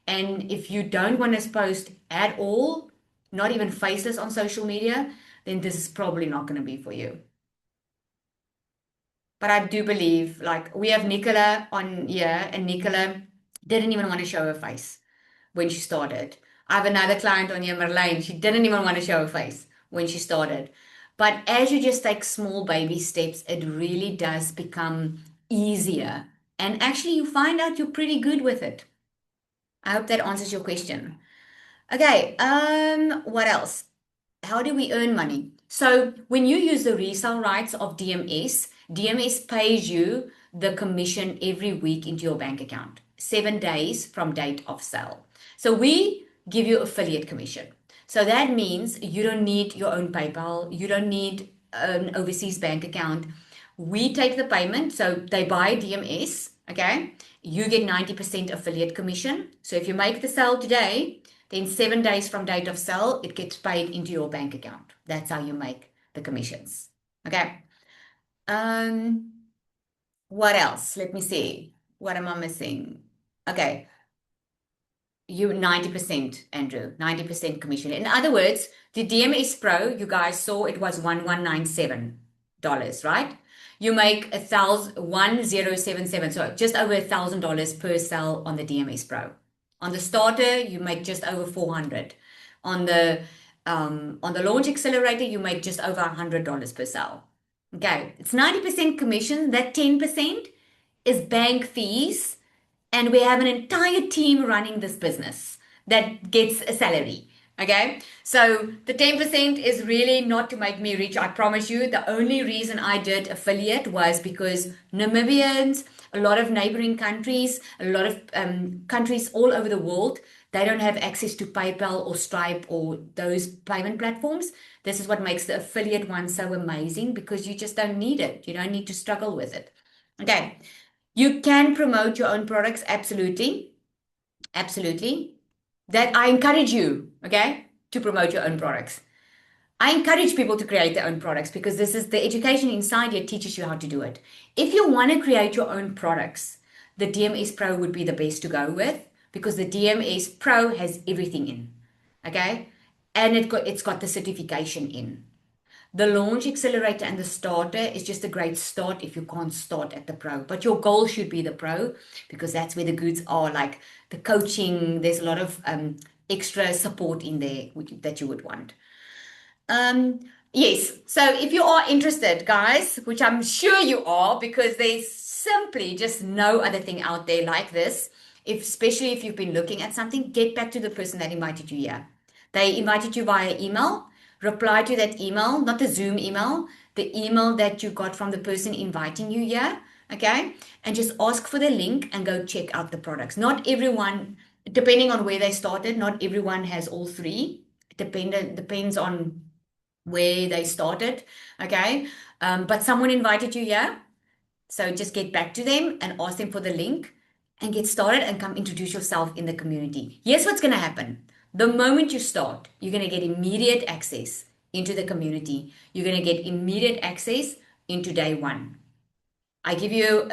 Speaker 2: And if you don't want to post at all, not even faceless on social media, then this is probably not going to be for you. But I do believe, like, we have Nicola on here, and Nicola didn't even want to show her face when she started. I have another client on here, Marlene. She didn't even want to show her face when she started. But as you just take small baby steps, it really does become easier. And actually, you find out you're pretty good with it. I hope that answers your question. Okay, what else? How do we earn money? So when you use the resale rights of DMS, DMS pays you the commission every week into your bank account, 7 days from date of sale. So we give you affiliate commission. So that means you don't need your own PayPal, you don't need an overseas bank account. We take the payment, so they buy DMS, okay? You get 90% affiliate commission. So if you make the sale today, then 7 days from date of sale, it gets paid into your bank account. That's how you make the commissions. Okay. What else? Let me see. What am I missing? Okay. You 90%, Andrew, 90% commission. In other words, the DMS Pro, you guys saw it was $1197, right? You make 1077, so just over $1,000 per sale on the DMS Pro. On the starter, you make just over 400. On the launch accelerator, you make just over $100 per sale. Okay, it's 90% commission. That 10% is bank fees, and we have an entire team running this business that gets a salary. Okay, so the 10% is really not to make me rich. I promise you. The only reason I did affiliate was because Namibians, a lot of neighboring countries, a lot of countries all over the world, they don't have access to PayPal or Stripe or those payment platforms. This is what makes the affiliate one so amazing, because you just don't need it. You don't need to struggle with it. Okay. You can promote your own products, absolutely. Absolutely. That I encourage you, okay, to promote your own products. I encourage people to create their own products, because this is the education inside here teaches you how to do it. If you want to create your own products, the DMS Pro would be the best to go with, because the DMS Pro has everything in, okay? And it's got the certification in. The launch accelerator and the starter is just a great start if you can't start at the pro. But your goal should be the pro, because that's where the goods are, like the coaching. There's a lot of extra support in there that you would want. Yes, so if you are interested, guys, which I'm sure you are, because there's simply just no other thing out there like this, especially if you've been looking at something, get back to the person that invited you here. They invited you via email. Reply to that email, not the Zoom email, the email that you got from the person inviting you here, okay? And just ask for the link and go check out the products. Not everyone, depending on where they started, not everyone has all three. Depends on where they started, okay? But someone invited you here, so just get back to them and ask them for the link and get started and come introduce yourself in the community. Here's what's going to happen. The moment you start, you're going to get immediate access into the community. You're going to get immediate access into day one. I give you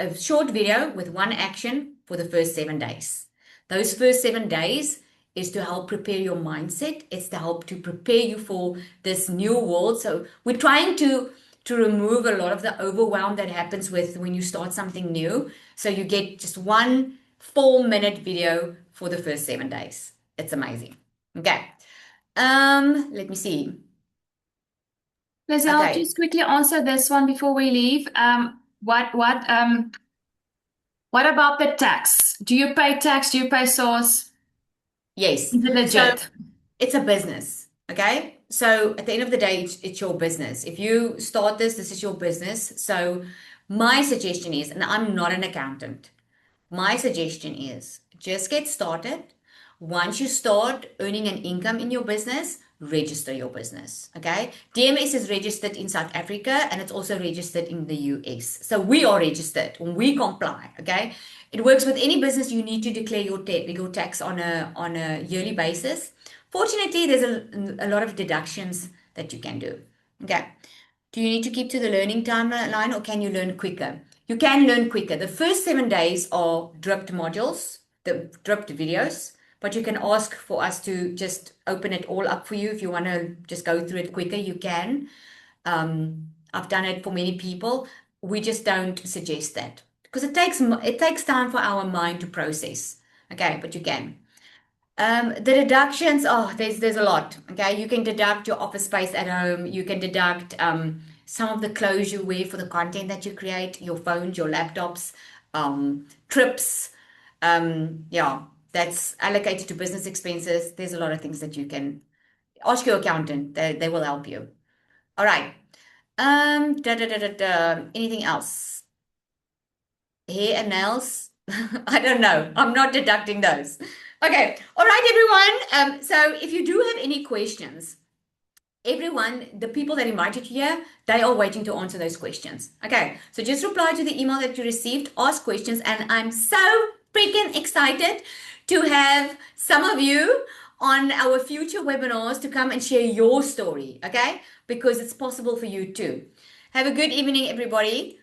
Speaker 2: a short video with one action for the first 7 days. Those first 7 days is to help prepare your mindset. It's to help to prepare you for this new world. So we're trying to remove a lot of the overwhelm that happens with when you start something new. So you get just one 4-minute video for the first 7 days. It's amazing. Okay. Let me see.
Speaker 1: Lizelle,
Speaker 2: Okay.
Speaker 1: just quickly answer this one before we leave. What about the tax? Do you pay tax? Do you pay source?
Speaker 2: Yes.
Speaker 1: Is it legit?
Speaker 2: So it's a business. Okay. So at the end of the day, it's your business. If you start this is your business. So my suggestion is, and I'm not an accountant, my suggestion is just get started. Once you start earning an income in your business, register your business. Okay. DMS is registered in South Africa and it's also registered in the US. So we are registered when we comply. Okay. It works with any business. You need to declare your tax on a yearly basis. Fortunately, there's a lot of deductions that you can do. Okay. Do you need to keep to the learning timeline, or can you learn quicker? You can learn quicker. The first 7 days are dripped modules, the dripped videos, but you can ask for us to just open it all up for you. If you want to just go through it quicker, you can. I've done it for many people. We just don't suggest that, because it takes time for our mind to process. Okay, but you can. The deductions, oh, there's a lot. Okay, you can deduct your office space at home. You can deduct some of the clothes you wear for the content that you create, your phones, your laptops, trips. Yeah, that's allocated to business expenses. There's a lot of things that you can ask your accountant. They will help you. All right. Anything else? Hair and nails? I don't know. I'm not deducting those. Okay. All right, everyone. So if you do have any questions, everyone, the people that invited you here, they are waiting to answer those questions. Okay. So just reply to the email that you received, ask questions, and I'm so freaking excited to have some of you on our future webinars to come and share your story, okay? Because it's possible for you too. Have a good evening, everybody.